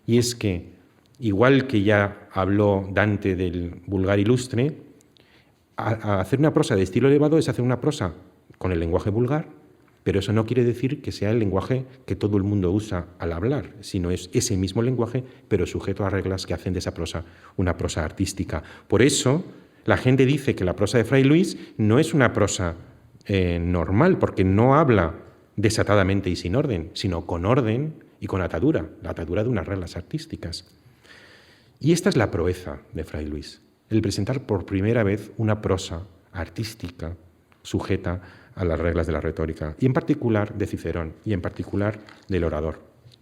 Y es que, igual que ya habló Dante del vulgar ilustre, a hacer una prosa de estilo elevado es hacer una prosa con el lenguaje vulgar, pero eso no quiere decir que sea el lenguaje que todo el mundo usa al hablar, sino es ese mismo lenguaje, pero sujeto a reglas que hacen de esa prosa una prosa artística. Por eso, la gente dice que la prosa de Fray Luis no es una prosa normal, porque no habla desatadamente y sin orden, sino con orden y con atadura, la atadura de unas reglas artísticas. Y esta es la proeza de Fray Luis, el presentar por primera vez una prosa artística sujeta a las reglas de la retórica, y en particular de Cicerón, y en particular del orador,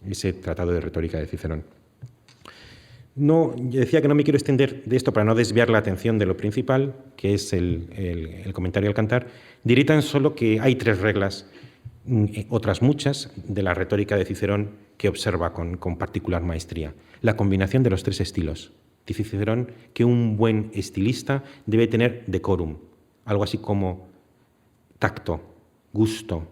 ese tratado de retórica de Cicerón. Yo decía que no me quiero extender de esto para no desviar la atención de lo principal, que es el comentario al cantar. Diré tan solo que hay 3 reglas, otras muchas, de la retórica de Cicerón que observa con particular maestría. La combinación de los 3 estilos. Dice Cicerón que un buen estilista debe tener decorum, algo así como tacto, gusto,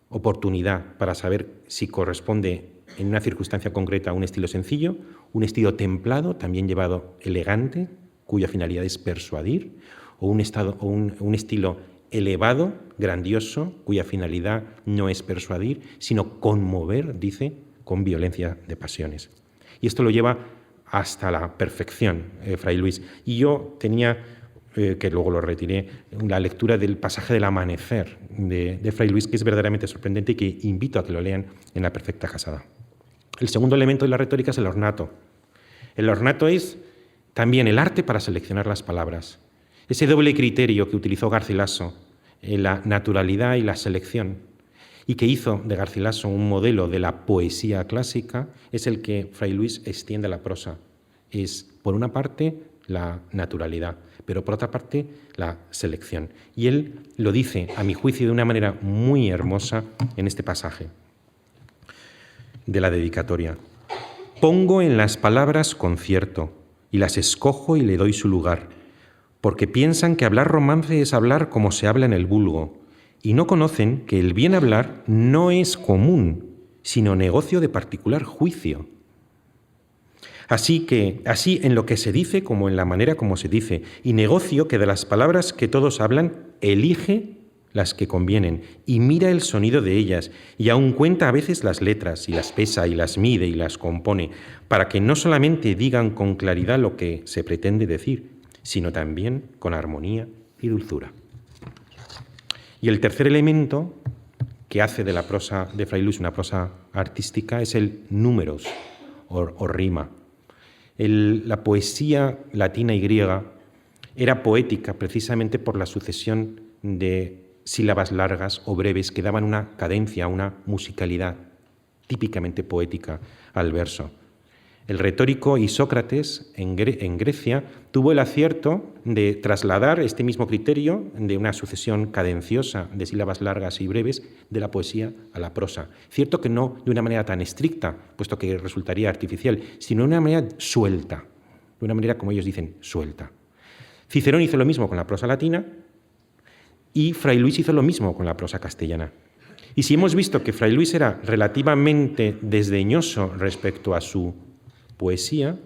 oportunidad para saber si corresponde en una circunstancia concreta a un estilo sencillo, un estilo templado, también llevado elegante, cuya finalidad es persuadir, o un estilo elevado, grandioso, cuya finalidad no es persuadir, sino conmover, dice, con violencia de pasiones. Y esto lo lleva hasta la perfección, Fray Luis. Y yo tenía, que luego lo retiré, la lectura del pasaje del amanecer de Fray Luis, que es verdaderamente sorprendente y que invito a que lo lean en La Perfecta Casada. El segundo elemento de la retórica es el ornato. El ornato es también el arte para seleccionar las palabras. Ese doble criterio que utilizó Garcilaso, la naturalidad y la selección, y que hizo de Garcilaso un modelo de la poesía clásica, es el que Fray Luis extiende a la prosa. Es, por una parte, la naturalidad, pero por otra parte, la selección. Y él lo dice, a mi juicio, de una manera muy hermosa en este pasaje de la dedicatoria. Pongo en las palabras concierto y las escojo y le doy su lugar, porque piensan que hablar romance es hablar como se habla en el vulgo, y no conocen que el bien hablar no es común, sino negocio de particular juicio. Así en lo que se dice como en la manera como se dice, y negocio que de las palabras que todos hablan, elige las que convienen, y mira el sonido de ellas, y aun cuenta a veces las letras, y las pesa, y las mide, y las compone, para que no solamente digan con claridad lo que se pretende decir, sino también con armonía y dulzura. Y el tercer elemento que hace de la prosa de Fray Luis una prosa artística es el números o rima. La poesía latina y griega era poética precisamente por la sucesión de sílabas largas o breves que daban una cadencia, una musicalidad típicamente poética al verso. El retórico Isócrates en Grecia tuvo el acierto de trasladar este mismo criterio de una sucesión cadenciosa de sílabas largas y breves de la poesía a la prosa. Cierto que no de una manera tan estricta, puesto que resultaría artificial, sino de una manera suelta, de una manera, como ellos dicen, suelta. Cicerón hizo lo mismo con la prosa latina y Fray Luis hizo lo mismo con la prosa castellana. Y si hemos visto que Fray Luis era relativamente desdeñoso respecto a su poesía,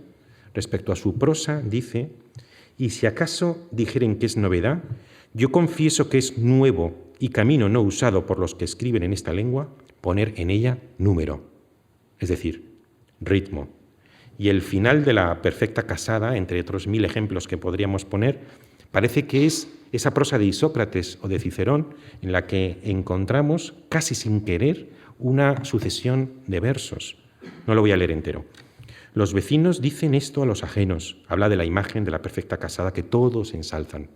respecto a su prosa, dice: y si acaso dijeren que es novedad, yo confieso que es nuevo y camino no usado por los que escriben en esta lengua, poner en ella número, es decir, ritmo. Y el final de La Perfecta Casada, entre otros 1000 ejemplos que podríamos poner, parece que es esa prosa de Isócrates o de Cicerón en la que encontramos, casi sin querer, una sucesión de versos, No lo voy a leer entero. Los vecinos dicen esto a los ajenos. Habla de la imagen de la perfecta casada que todos ensalzan.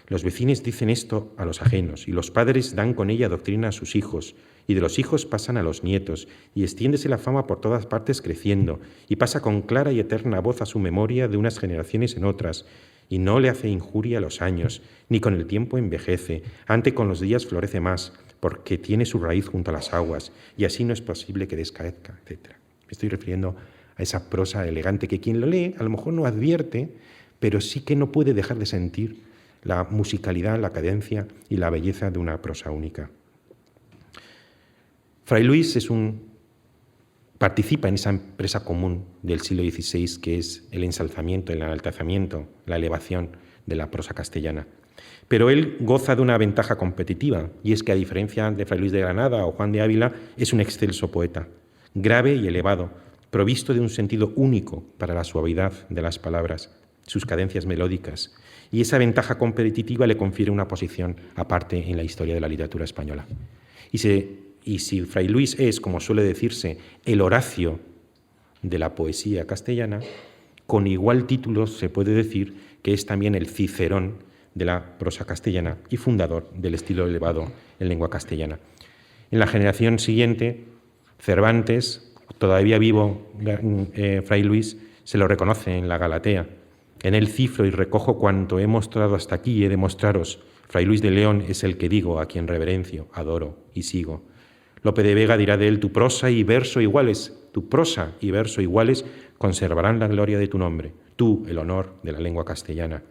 Los vecinos dicen esto a los ajenos, y los padres dan con ella doctrina a sus hijos, y de los hijos pasan a los nietos, y extiéndese la fama por todas partes creciendo, y pasa con clara y eterna voz a su memoria de unas generaciones en otras, y no le hace injuria a los años, ni con el tiempo envejece, ante con los días florece más, porque tiene su raíz junto a las aguas, y así no es posible que descaezca, etc. Me estoy refiriendo a esa prosa elegante que quien lo lee a lo mejor no advierte, pero sí que no puede dejar de sentir la musicalidad, la cadencia y la belleza de una prosa única. Fray Luis participa en esa empresa común del siglo XVI que es el ensalzamiento, el enaltezamiento, la elevación de la prosa castellana. Pero él goza de una ventaja competitiva, y es que a diferencia de Fray Luis de Granada o Juan de Ávila, es un excelso poeta, grave y elevado, provisto de un sentido único para la suavidad de las palabras, sus cadencias melódicas, y esa ventaja competitiva le confiere una posición aparte en la historia de la literatura española. Y si Fray Luis es, como suele decirse, el Horacio de la poesía castellana, con igual título se puede decir que es también el Cicerón de la prosa castellana y fundador del estilo elevado en lengua castellana. En la generación siguiente, Cervantes, todavía vivo Fray Luis, se lo reconoce en la Galatea. En él cifro y recojo cuanto he mostrado hasta aquí y he de mostraros. Fray Luis de León es el que digo, a quien reverencio, adoro y sigo. Lope de Vega dirá de él, tu prosa y verso iguales conservarán la gloria de tu nombre, tú el honor de la lengua castellana.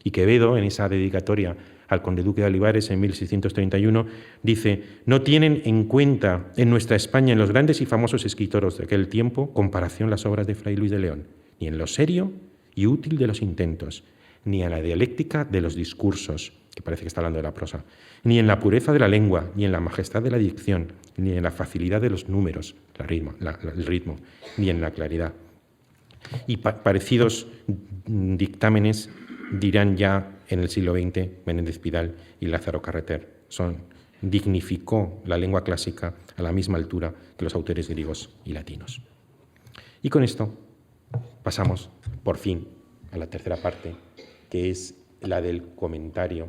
Y Quevedo, en esa dedicatoria al conde duque de Olivares en 1631, dice, no tienen en cuenta en nuestra España, en los grandes y famosos escritores de aquel tiempo, comparación las obras de Fray Luis de León, ni en lo serio y útil de los intentos, ni en la dialéctica de los discursos, que parece que está hablando de la prosa, ni en la pureza de la lengua, ni en la majestad de la dicción, ni en la facilidad de los números, el ritmo, ni en la claridad. Y parecidos dictámenes dirán ya en el siglo XX Menéndez Pidal y Lázaro Carreter. Dignificó la lengua clásica a la misma altura que los autores griegos y latinos. Y con esto pasamos, por fin, a la tercera parte, que es la del comentario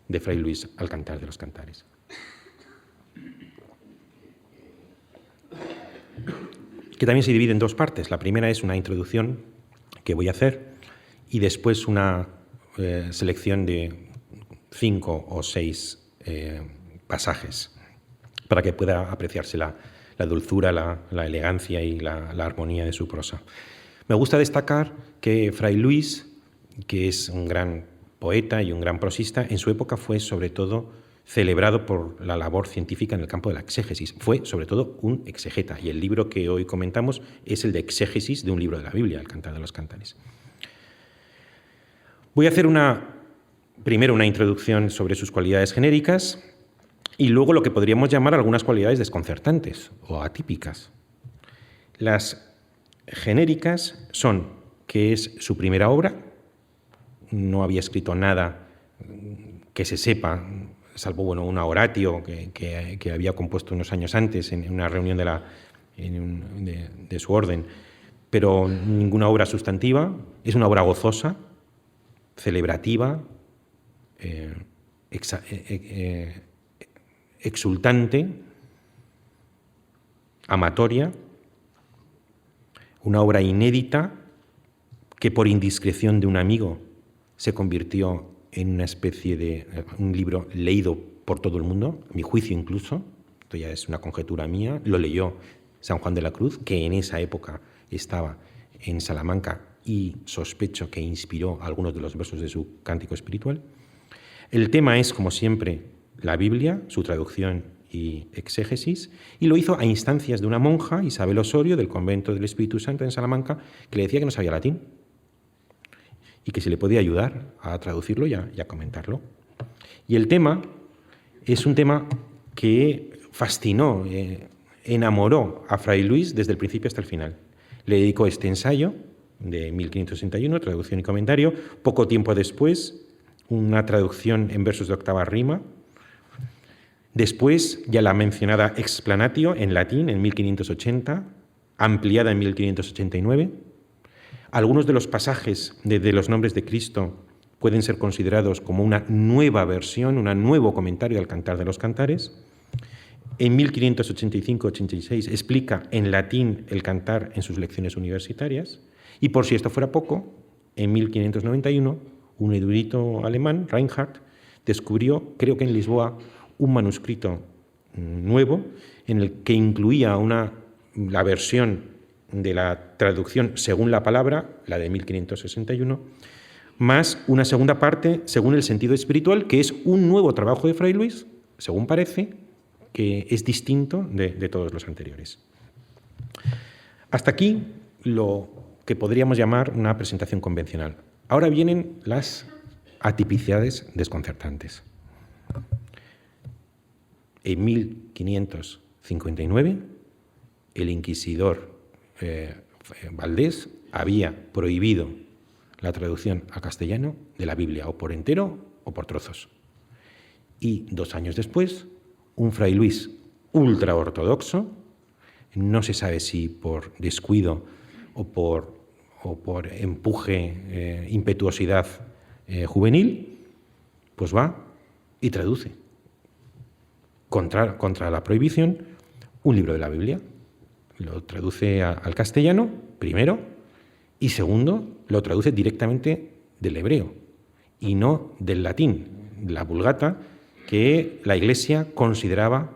de Fray Luis al Cantar de los Cantares. Que también se divide en dos partes. La primera es una introducción que voy a hacer y después una selección de 5 o 6 pasajes para que pueda apreciarse la dulzura, la elegancia y la armonía de su prosa. Me gusta destacar que Fray Luis, que es un gran poeta y un gran prosista, en su época fue sobre todo celebrado por la labor científica en el campo de la exégesis. Fue sobre todo un exegeta, y el libro que hoy comentamos es el de exégesis de un libro de la Biblia, el Cantar de los Cantares. Voy a hacer primero una introducción sobre sus cualidades genéricas y luego lo que podríamos llamar algunas cualidades desconcertantes o atípicas. Las genéricas son que es su primera obra, no había escrito nada que se sepa, salvo una oratio que había compuesto unos años antes en una reunión de su orden, pero ninguna obra sustantiva. Es una obra gozosa, celebrativa, exultante, amatoria, una obra inédita que por indiscreción de un amigo se convirtió en una especie de un libro leído por todo el mundo, a mi juicio incluso, esto ya es una conjetura mía, lo leyó San Juan de la Cruz, que en esa época estaba en Salamanca y sospecho que inspiró algunos de los versos de su cántico espiritual. El tema es, como siempre, la Biblia, su traducción y exégesis, y lo hizo a instancias de una monja, Isabel Osorio, del convento del Espíritu Santo en Salamanca, que le decía que no sabía latín y que se le podía ayudar a traducirlo y a comentarlo. Y el tema es un tema que fascinó, enamoró a Fray Luis desde el principio hasta el final. Le dedicó este ensayo de 1561, traducción y comentario. Poco tiempo después, una traducción en versos de octava rima. Después, ya la mencionada Explanatio en latín, en 1580, ampliada en 1589. Algunos de los pasajes de los nombres de Cristo pueden ser considerados como una nueva versión, un nuevo comentario al Cantar de los Cantares. En 1585-86 explica en latín el Cantar en sus lecciones universitarias. Y por si esto fuera poco, en 1591, un erudito alemán, Reinhardt, descubrió, creo que en Lisboa, un manuscrito nuevo en el que incluía la versión de la traducción según la palabra, la de 1561, más una segunda parte según el sentido espiritual, que es un nuevo trabajo de Fray Luis, según parece, que es distinto de todos los anteriores. Hasta aquí lo que podríamos llamar una presentación convencional. Ahora vienen las atipicidades desconcertantes. En 1559, el inquisidor Valdés había prohibido la traducción a castellano de la Biblia, o por entero o por trozos. Y 2 años después, un Fray Luis ultraortodoxo, no se sabe si por descuido o por empuje, impetuosidad juvenil, pues va y traduce contra la prohibición un libro de la Biblia. Lo traduce al castellano, primero, y segundo, lo traduce directamente del hebreo y no del latín, la Vulgata, que la Iglesia consideraba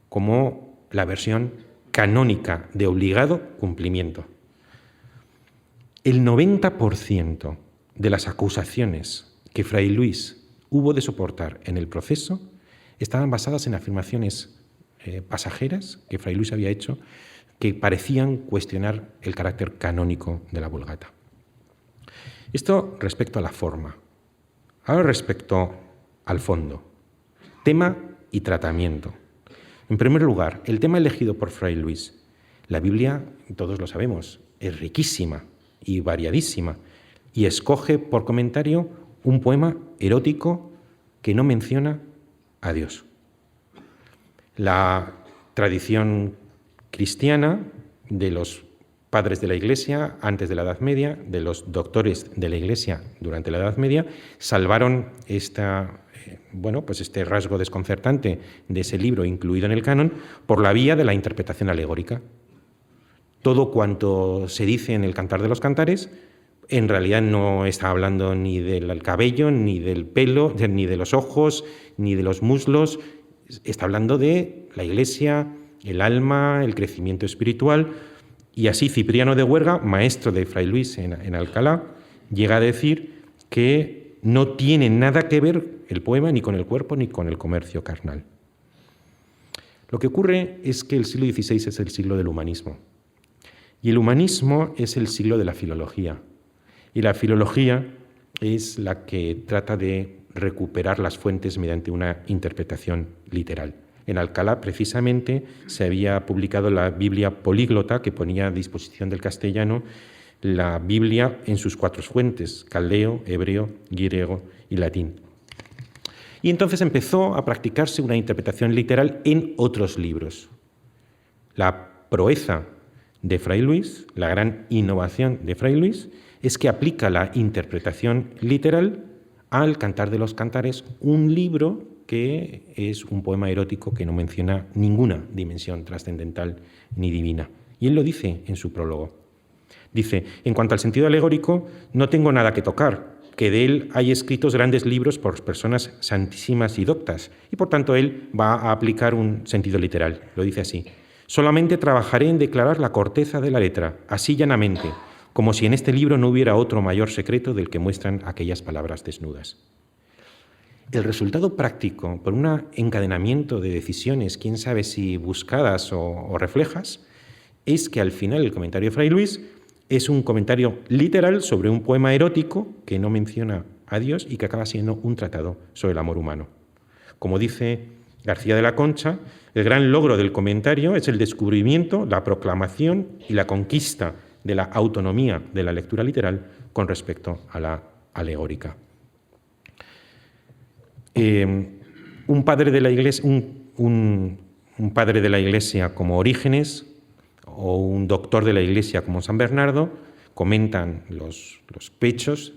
como la versión canónica de obligado cumplimiento. El 90% de las acusaciones que Fray Luis hubo de soportar en el proceso estaban basadas en afirmaciones pasajeras que Fray Luis había hecho, que parecían cuestionar el carácter canónico de la Vulgata. Esto respecto a la forma. Ahora respecto al fondo. Tema y tratamiento. En primer lugar, el tema elegido por Fray Luis. La Biblia, todos lo sabemos, es riquísima y variadísima, y escoge por comentario un poema erótico que no menciona a Dios. La tradición cristiana de los padres de la Iglesia antes de la Edad Media, de los doctores de la Iglesia durante la Edad Media, salvaron este rasgo desconcertante de ese libro incluido en el canon por la vía de la interpretación alegórica. Todo cuanto se dice en el Cantar de los Cantares en realidad no está hablando ni del cabello, ni del pelo, ni de los ojos, ni de los muslos. Está hablando de la Iglesia, el alma, el crecimiento espiritual. Y así Cipriano de Huerga, maestro de Fray Luis en Alcalá, llega a decir que no tiene nada que ver el poema ni con el cuerpo ni con el comercio carnal. Lo que ocurre es que el siglo XVI es el siglo del humanismo. Y el humanismo es el siglo de la filología. Y la filología es la que trata de recuperar las fuentes mediante una interpretación literal. En Alcalá, precisamente, se había publicado la Biblia políglota, que ponía a disposición del castellano la Biblia en sus 4 fuentes: caldeo, hebreo, griego y latín. Y entonces empezó a practicarse una interpretación literal en otros libros. La proeza de Fray Luis, la gran innovación de Fray Luis, es que aplica la interpretación literal al Cantar de los Cantares, un libro que es un poema erótico que no menciona ninguna dimensión trascendental ni divina. Y él lo dice en su prólogo. Dice: en cuanto al sentido alegórico, no tengo nada que tocar, que de él hay escritos grandes libros por personas santísimas y doctas, y por tanto él va a aplicar un sentido literal. Lo dice así: solamente trabajaré en declarar la corteza de la letra, así llanamente, como si en este libro no hubiera otro mayor secreto del que muestran aquellas palabras desnudas. El resultado práctico, por un encadenamiento de decisiones, quién sabe si buscadas o reflejas, es que al final el comentario de Fray Luis es un comentario literal sobre un poema erótico que no menciona a Dios y que acaba siendo un tratado sobre el amor humano. Como dice García de la Concha, el gran logro del comentario es el descubrimiento, la proclamación y la conquista de la autonomía de la lectura literal con respecto a la alegórica. Un padre de la Iglesia como Orígenes o un doctor de la Iglesia como San Bernardo comentan los pechos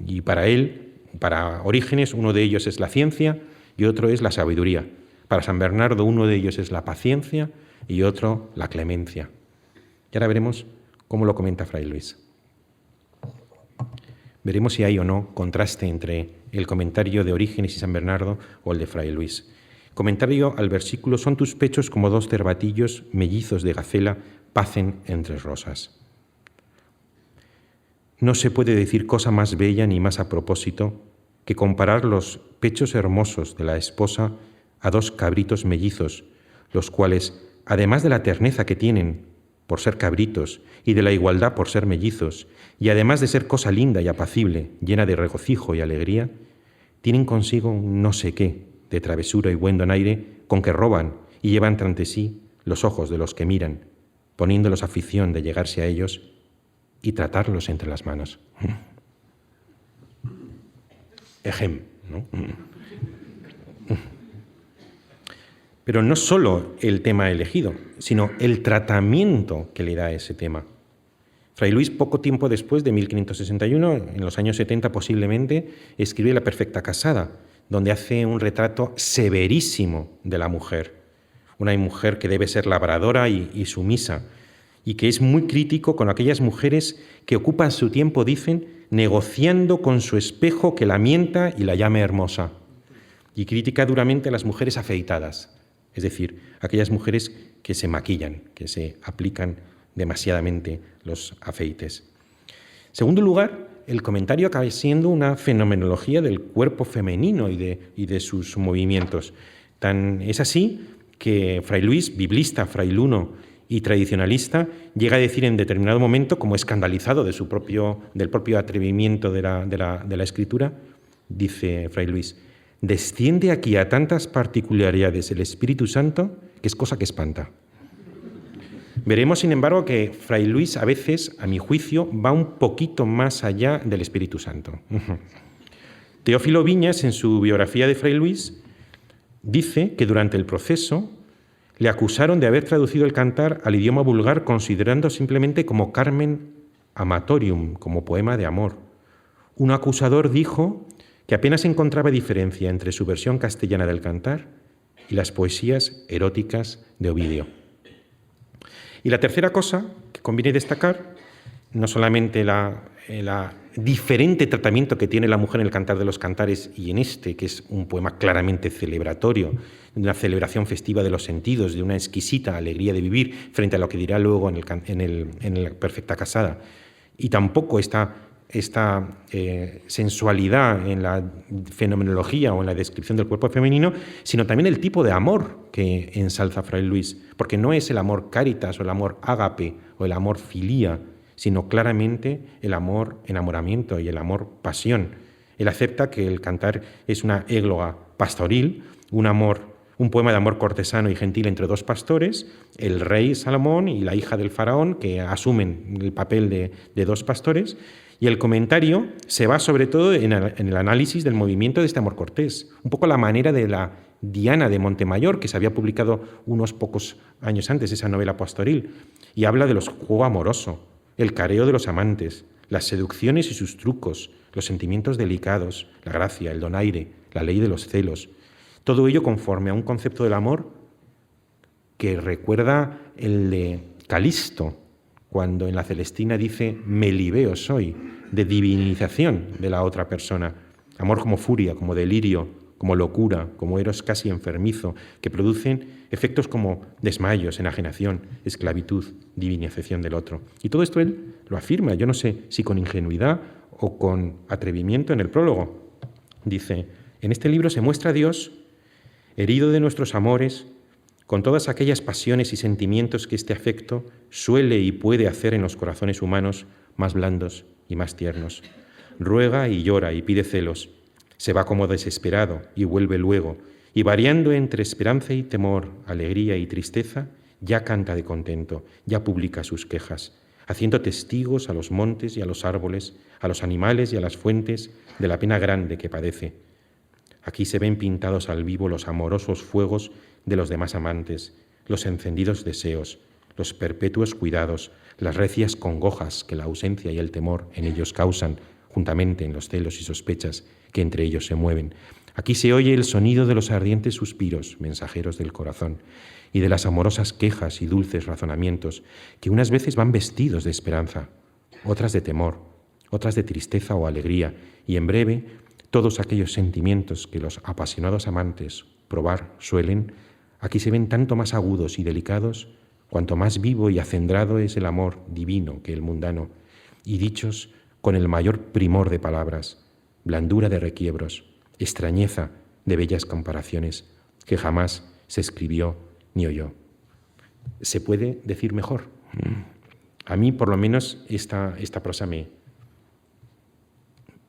y para él, para Orígenes, uno de ellos es la ciencia y otro es la sabiduría. Para San Bernardo, uno de ellos es la paciencia y otro la clemencia. Y ahora veremos cómo lo comenta Fray Luis. Veremos si hay o no contraste entre el comentario de Orígenes y San Bernardo o el de Fray Luis. Comentario al versículo: son tus pechos como dos cervatillos mellizos de gacela, pacen entre rosas. No se puede decir cosa más bella ni más a propósito que comparar los pechos hermosos de la esposa a dos cabritos mellizos, los cuales, además de la terneza que tienen por ser cabritos y de la igualdad por ser mellizos, y además de ser cosa linda y apacible, llena de regocijo y alegría, tienen consigo un no sé qué de travesura y buen donaire con que roban y llevan ante sí los ojos de los que miran, poniéndolos afición de llegarse a ellos y tratarlos entre las manos. Ejem, ¿no? Pero no solo el tema elegido, sino el tratamiento que le da a ese tema. Fray Luis, poco tiempo después de 1561, en los años 70 posiblemente, escribe La Perfecta Casada, donde hace un retrato severísimo de la mujer. Una mujer que debe ser labradora y sumisa, y que es muy crítico con aquellas mujeres que ocupan su tiempo, dicen, negociando con su espejo que la mienta y la llame hermosa. Y critica duramente a las mujeres afeitadas, es decir, aquellas mujeres que se maquillan, que se aplican demasiadamente los afeites. En segundo lugar, el comentario acaba siendo una fenomenología del cuerpo femenino y de sus movimientos. Es así que Fray Luis, biblista, frailuno y tradicionalista, llega a decir en determinado momento, como escandalizado del propio atrevimiento de la escritura, dice Fray Luis: desciende aquí a tantas particularidades el Espíritu Santo que es cosa que espanta. Veremos, sin embargo, que Fray Luis a veces, a mi juicio, va un poquito más allá del Espíritu Santo. Teófilo Viñas, en su biografía de Fray Luis, dice que durante el proceso le acusaron de haber traducido el cantar al idioma vulgar, considerando simplemente como Carmen Amatorium, como poema de amor. Un acusador dijo que apenas encontraba diferencia entre su versión castellana del cantar y las poesías eróticas de Ovidio. Y la tercera cosa que conviene destacar, no solamente el diferente tratamiento que tiene la mujer en el Cantar de los Cantares y en este, que es un poema claramente celebratorio, de una celebración festiva de los sentidos, de una exquisita alegría de vivir frente a lo que dirá luego en la Perfecta Casada, y tampoco esta sensualidad en la fenomenología o en la descripción del cuerpo femenino, sino también el tipo de amor que ensalza Fray Luis, porque no es el amor caritas o el amor ágape o el amor filía, sino claramente el amor enamoramiento y el amor pasión. Él acepta que el cantar es una égloga pastoril, un poema de amor cortesano y gentil entre dos pastores, el rey Salomón y la hija del faraón, que asumen el papel de dos pastores. Y el comentario se va sobre todo en el análisis del movimiento de este amor cortés, un poco la manera de la Diana de Montemayor, que se había publicado unos pocos años antes, esa novela pastoril, y habla de los juego amoroso, el careo de los amantes, las seducciones y sus trucos, los sentimientos delicados, la gracia, el donaire, la ley de los celos. Todo ello conforme a un concepto del amor que recuerda el de Calisto, cuando en la Celestina dice melibeo soy, de divinización de la otra persona. Amor como furia, como delirio, como locura, como eros casi enfermizo, que producen efectos como desmayos, enajenación, esclavitud, divinización del otro. Y todo esto él lo afirma, yo no sé si con ingenuidad o con atrevimiento en el prólogo. Dice: en este libro se muestra a Dios herido de nuestros amores, con todas aquellas pasiones y sentimientos que este afecto suele y puede hacer en los corazones humanos más blandos y más tiernos. Ruega y llora y pide celos, se va como desesperado y vuelve luego, y variando entre esperanza y temor, alegría y tristeza, ya canta de contento, ya publica sus quejas, haciendo testigos a los montes y a los árboles, a los animales y a las fuentes de la pena grande que padece. Aquí se ven pintados al vivo los amorosos fuegos de los demás amantes, los encendidos deseos, los perpetuos cuidados, las recias congojas que la ausencia y el temor en ellos causan, juntamente en los celos y sospechas que entre ellos se mueven. Aquí se oye el sonido de los ardientes suspiros, mensajeros del corazón, y de las amorosas quejas y dulces razonamientos, que unas veces van vestidos de esperanza, otras de temor, otras de tristeza o alegría, y en breve todos aquellos sentimientos que los apasionados amantes probar suelen, aquí se ven tanto más agudos y delicados, cuanto más vivo y acendrado es el amor divino que el mundano, y dichos con el mayor primor de palabras, blandura de requiebros, extrañeza de bellas comparaciones, que jamás se escribió ni oyó. ¿Se puede decir mejor? A mí, por lo menos, esta prosa me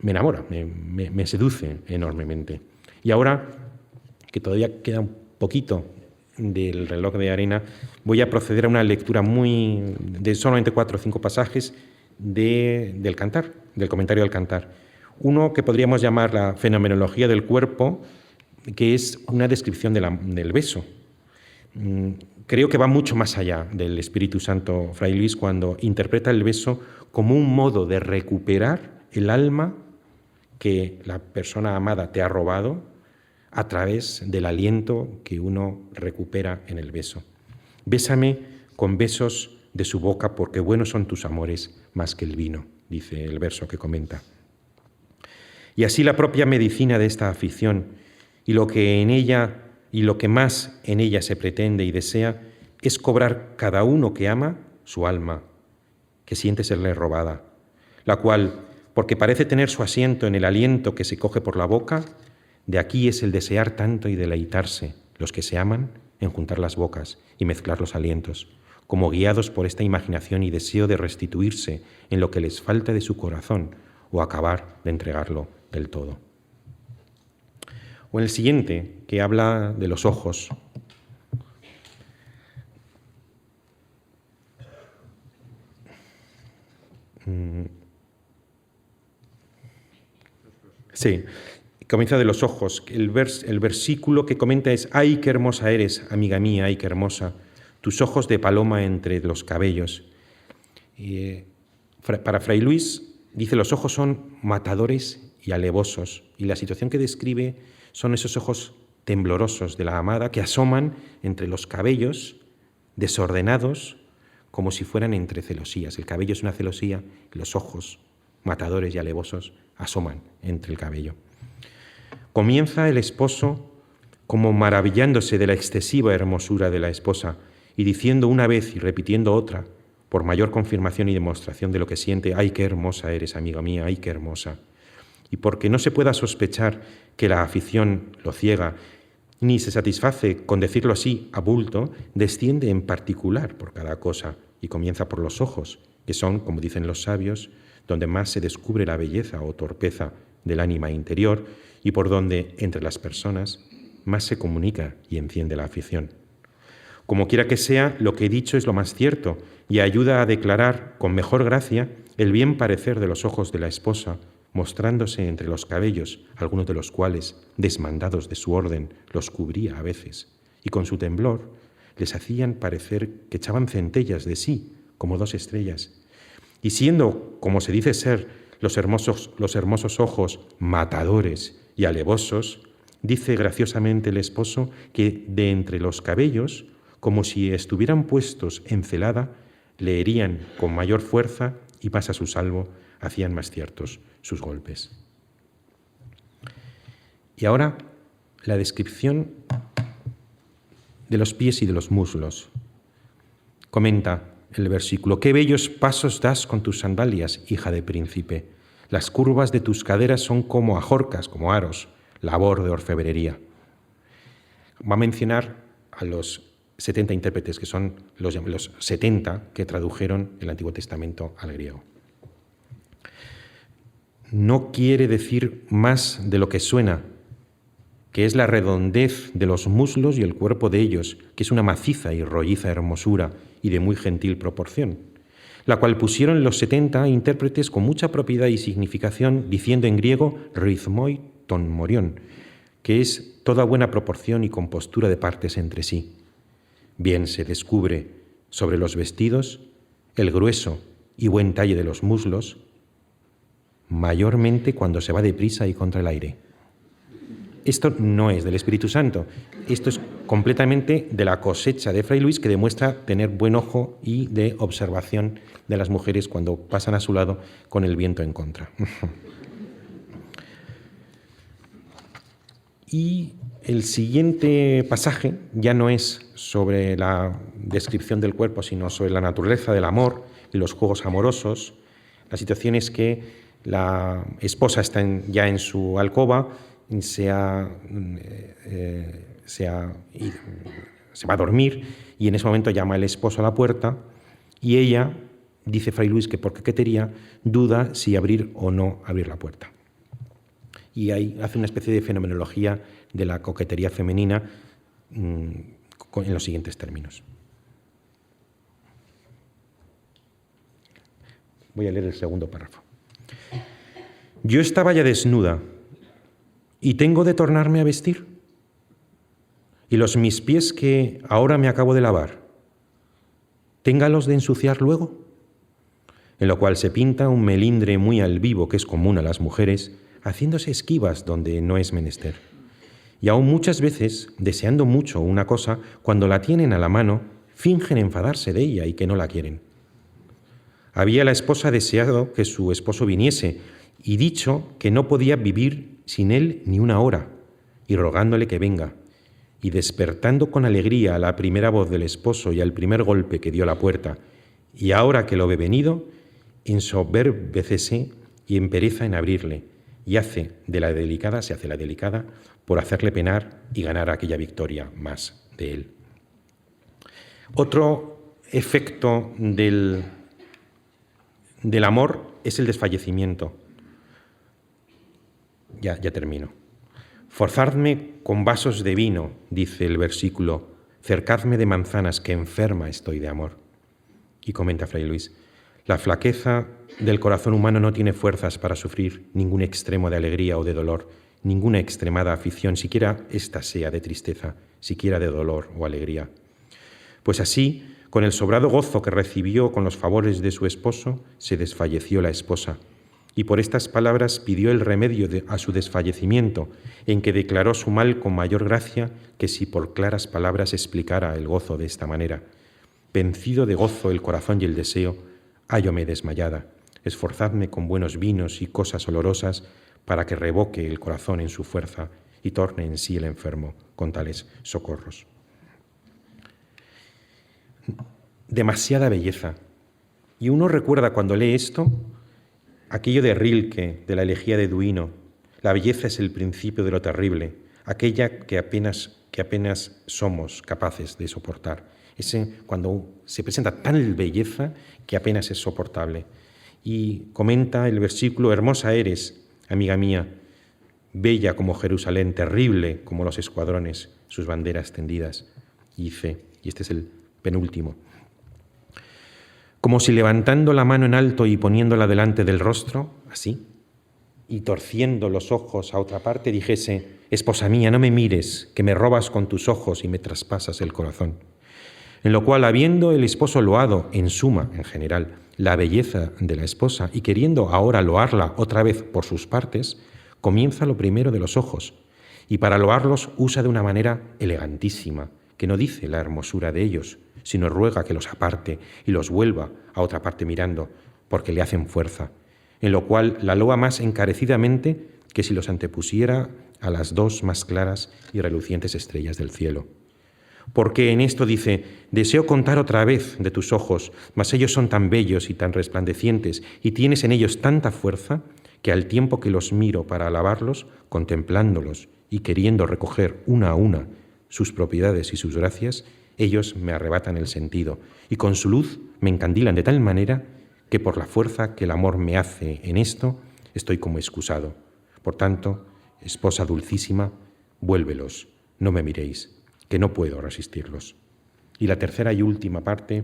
enamora, me seduce enormemente. Y ahora, que todavía queda un poquito del reloj de arena, voy a proceder a una lectura de solamente 4 o 5 pasajes del Cantar, del comentario del Cantar. Uno que podríamos llamar la fenomenología del cuerpo, que es una descripción del beso. Creo que va mucho más allá del Espíritu Santo Fray Luis cuando interpreta el beso como un modo de recuperar el alma que la persona amada te ha robado a través del aliento que uno recupera en el beso. Bésame con besos de su boca porque buenos son tus amores más que el vino, dice el verso que comenta. Y así la propia medicina de esta afición y lo que más en ella se pretende y desea es cobrar cada uno que ama su alma, que siente serle robada, la cual, porque parece tener su asiento en el aliento que se coge por la boca, de aquí es el desear tanto y deleitarse, los que se aman, en juntar las bocas y mezclar los alientos, como guiados por esta imaginación y deseo de restituirse en lo que les falta de su corazón o acabar de entregarlo del todo. O en el siguiente, que habla de los ojos. Sí, comienza de los ojos. El versículo que comenta es: ¡ay, qué hermosa eres, amiga mía, ay, qué hermosa! Tus ojos de paloma entre los cabellos. Para Fray Luis, dice, los ojos son matadores y alevosos, y la situación que describe son esos ojos temblorosos de la amada que asoman entre los cabellos desordenados como si fueran entre celosías. El cabello es una celosía y los ojos matadores y alevosos asoman entre el cabello. Comienza el esposo como maravillándose de la excesiva hermosura de la esposa y diciendo una vez y repitiendo otra, por mayor confirmación y demostración de lo que siente: ¡ay, qué hermosa eres, amiga mía, ay, qué hermosa! Y porque no se pueda sospechar que la afición lo ciega, ni se satisface con decirlo así a bulto, desciende en particular por cada cosa y comienza por los ojos, que son, como dicen los sabios, donde más se descubre la belleza o torpeza del ánima interior y por donde, entre las personas, más se comunica y enciende la afición. Como quiera que sea, lo que he dicho es lo más cierto y ayuda a declarar con mejor gracia el bien parecer de los ojos de la esposa, mostrándose entre los cabellos, algunos de los cuales, desmandados de su orden, los cubría a veces, y con su temblor les hacían parecer que echaban centellas de sí, como 2 estrellas. Y siendo, como se dice ser, los hermosos ojos matadores y alevosos, dice graciosamente el esposo que de entre los cabellos, como si estuvieran puestos en celada, le herían con mayor fuerza y más a su salvo, hacían más ciertos sus golpes. Y ahora la descripción de los pies y de los muslos. Comenta el versículo: qué bellos pasos das con tus sandalias, hija de príncipe. Las curvas de tus caderas son como ajorcas, como aros, labor de orfebrería. Va a mencionar a los 70 intérpretes, que son los 70 que tradujeron el Antiguo Testamento al griego. No quiere decir más de lo que suena, que es la redondez de los muslos y el cuerpo de ellos, que es una maciza y rolliza hermosura y de muy gentil proporción, la cual pusieron los 70 intérpretes con mucha propiedad y significación, diciendo en griego rithmoi ton morion, que es toda buena proporción y compostura de partes entre sí. Bien se descubre sobre los vestidos, el grueso y buen talle de los muslos, mayormente cuando se va deprisa y contra el aire. Esto no es del Espíritu Santo, esto es completamente de la cosecha de Fray Luis, que demuestra tener buen ojo y de observación de las mujeres cuando pasan a su lado con el viento en contra. Y el siguiente pasaje ya no es sobre la descripción del cuerpo, sino sobre la naturaleza del amor y los juegos amorosos. La situación es que la esposa está ya en su alcoba, se va a dormir y en ese momento llama el esposo a la puerta y ella, dice Fray Luis, que por coquetería duda si abrir o no abrir la puerta. Y ahí hace una especie de fenomenología de la coquetería femenina en los siguientes términos. Voy a leer el segundo párrafo. Yo estaba ya desnuda y tengo de tornarme a vestir. Y los mis pies que ahora me acabo de lavar, téngalos de ensuciar luego. En lo cual se pinta un melindre muy al vivo que es común a las mujeres, haciéndose esquivas donde no es menester. Y aún muchas veces, deseando mucho una cosa, cuando la tienen a la mano, fingen enfadarse de ella y que no la quieren. Había la esposa deseado que su esposo viniese y dicho que no podía vivir sin él ni una hora, y rogándole que venga. Y despertando con alegría a la primera voz del esposo y al primer golpe que dio a la puerta, y ahora que lo ve venido, ensoberbécese y empereza en abrirle, y se hace la delicada, por hacerle penar y ganar aquella victoria más de él. Otro efecto del amor es el desfallecimiento. Ya termino. Forzadme con vasos de vino, dice el versículo, cercadme de manzanas, que enferma estoy de amor. Y comenta Fray Luis, la flaqueza del corazón humano no tiene fuerzas para sufrir ningún extremo de alegría o de dolor, ninguna extremada afición, siquiera ésta sea de tristeza, siquiera de dolor o alegría. Pues así, con el sobrado gozo que recibió con los favores de su esposo, se desfalleció la esposa, y por estas palabras pidió el remedio a su desfallecimiento, en que declaró su mal con mayor gracia que si por claras palabras explicara el gozo de esta manera. Vencido de gozo el corazón y el deseo, hállome desmayada. Esforzadme con buenos vinos y cosas olorosas para que revoque el corazón en su fuerza y torne en sí el enfermo con tales socorros. Demasiada belleza. Y uno recuerda cuando lee esto aquello de Rilke, de la elegía de Duino. La belleza es el principio de lo terrible, aquella que apenas somos capaces de soportar. Cuando se presenta tal belleza que apenas es soportable. Y comenta el versículo, hermosa eres, amiga mía, bella como Jerusalén, terrible como los escuadrones, sus banderas tendidas. Y dice, y este es el penúltimo, como si levantando la mano en alto y poniéndola delante del rostro, así, y torciendo los ojos a otra parte, dijese, esposa mía, no me mires, que me robas con tus ojos y me traspasas el corazón. En lo cual, habiendo el esposo loado, en suma, en general, la belleza de la esposa, y queriendo ahora loarla otra vez por sus partes, comienza lo primero de los ojos, y para loarlos usa de una manera elegantísima, que no dice la hermosura de ellos, sino ruega que los aparte y los vuelva a otra parte mirando, porque le hacen fuerza, en lo cual la loa más encarecidamente que si los antepusiera a las dos más claras y relucientes estrellas del cielo. Porque en esto dice, deseo contar otra vez de tus ojos, mas ellos son tan bellos y tan resplandecientes, y tienes en ellos tanta fuerza, que al tiempo que los miro para alabarlos, contemplándolos y queriendo recoger una a una sus propiedades y sus gracias, ellos me arrebatan el sentido, y con su luz me encandilan de tal manera que por la fuerza que el amor me hace en esto, estoy como excusado. Por tanto, esposa dulcísima, vuélvelos, no me miréis, que no puedo resistirlos. Y la tercera y última parte,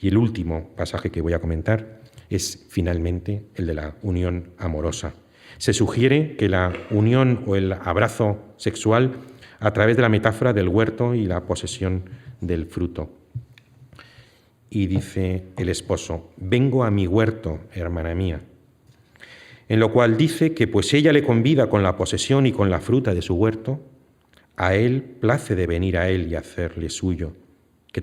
y el último pasaje que voy a comentar, es finalmente el de la unión amorosa. Se sugiere que la unión o el abrazo sexual a través de la metáfora del huerto y la posesión del fruto. y dice el esposo: vengo a mi huerto, hermana mía. En lo cual dice que pues ella le convida con la posesión y con la fruta de su huerto, a él place de venir a él y hacerle suyo, que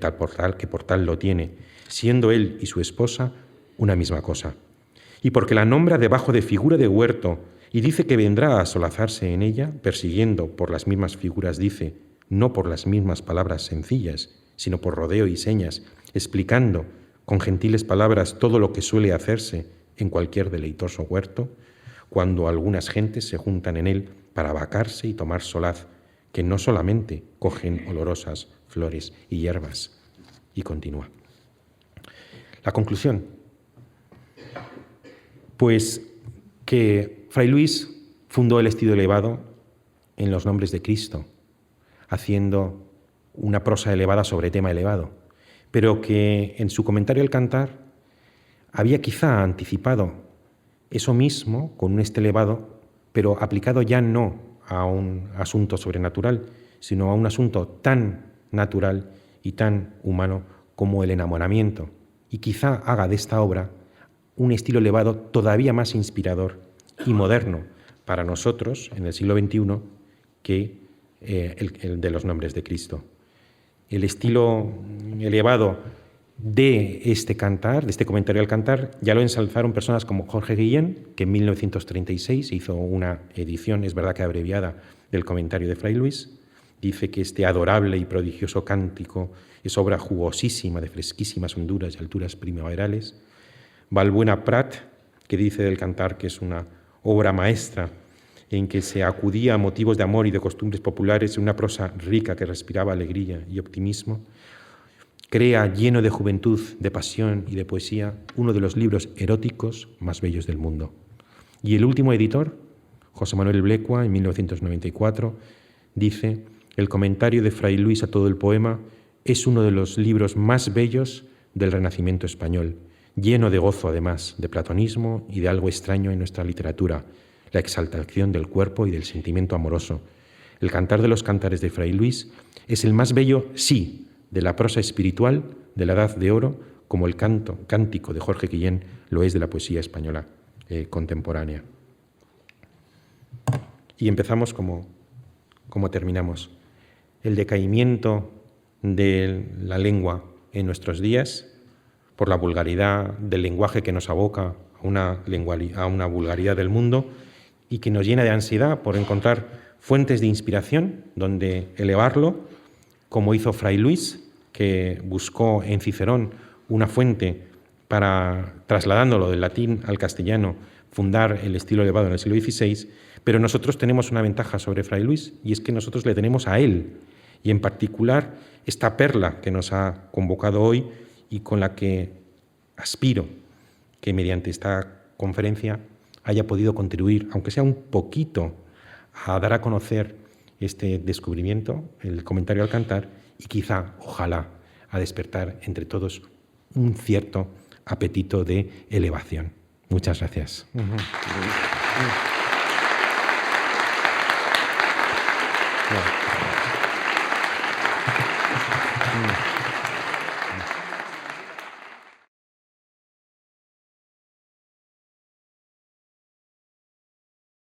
por tal lo tiene, siendo él y su esposa una misma cosa. Y porque la nombra debajo de figura de huerto y dice que vendrá a solazarse en ella, persiguiendo por las mismas figuras, dice, no por las mismas palabras sencillas, sino por rodeo y señas, explicando con gentiles palabras todo lo que suele hacerse en cualquier deleitoso huerto, cuando algunas gentes se juntan en él para vacarse y tomar solaz, que no solamente cogen olorosas flores y hierbas. Y continúa. La conclusión, pues que Fray Luis fundó el estilo elevado en los nombres de Cristo, haciendo una prosa elevada sobre tema elevado, pero que en su comentario al Cantar había quizá anticipado eso mismo con un estilo elevado, pero aplicado ya no a un asunto sobrenatural, sino a un asunto tan natural y tan humano como el enamoramiento, y quizá haga de esta obra un estilo elevado todavía más inspirador y moderno para nosotros en el siglo XXI que el de los nombres de Cristo. El estilo elevado de este cantar, de este comentario al Cantar, ya lo ensalzaron personas como Jorge Guillén, que en 1936 hizo una edición, es verdad que abreviada, del comentario de Fray Luis. Dice que este adorable y prodigioso cántico es obra jugosísima de fresquísimas honduras y alturas primaverales. Balbuena Prat, que dice del Cantar que es una obra maestra en que se acudía a motivos de amor y de costumbres populares en una prosa rica que respiraba alegría y optimismo. Crea, lleno de juventud, de pasión y de poesía, uno de los libros eróticos más bellos del mundo. Y el último editor, José Manuel Blecua, en 1994, dice: el comentario de Fray Luis a todo el poema es uno de los libros más bellos del Renacimiento español, lleno de gozo, además, de platonismo y de algo extraño en nuestra literatura, la exaltación del cuerpo y del sentimiento amoroso. El Cantar de los Cantares de Fray Luis es el más bello, sí, de la prosa espiritual de la Edad de Oro, como el cántico de Jorge Guillén lo es de la poesía española contemporánea. Y empezamos como terminamos. El decaimiento de la lengua en nuestros días, por la vulgaridad del lenguaje que nos aboca a una vulgaridad del mundo y que nos llena de ansiedad por encontrar fuentes de inspiración donde elevarlo, como hizo Fray Luis, que buscó en Cicerón una fuente para, trasladándolo del latín al castellano, fundar el estilo elevado en el siglo XVI, pero nosotros tenemos una ventaja sobre Fray Luis, y es que nosotros le tenemos a él, y en particular esta perla que nos ha convocado hoy y con la que aspiro que mediante esta conferencia haya podido contribuir, aunque sea un poquito, a dar a conocer este descubrimiento, el comentario al Cantar, y quizá, ojalá, a despertar entre todos un cierto apetito de elevación. Muchas gracias. Bueno.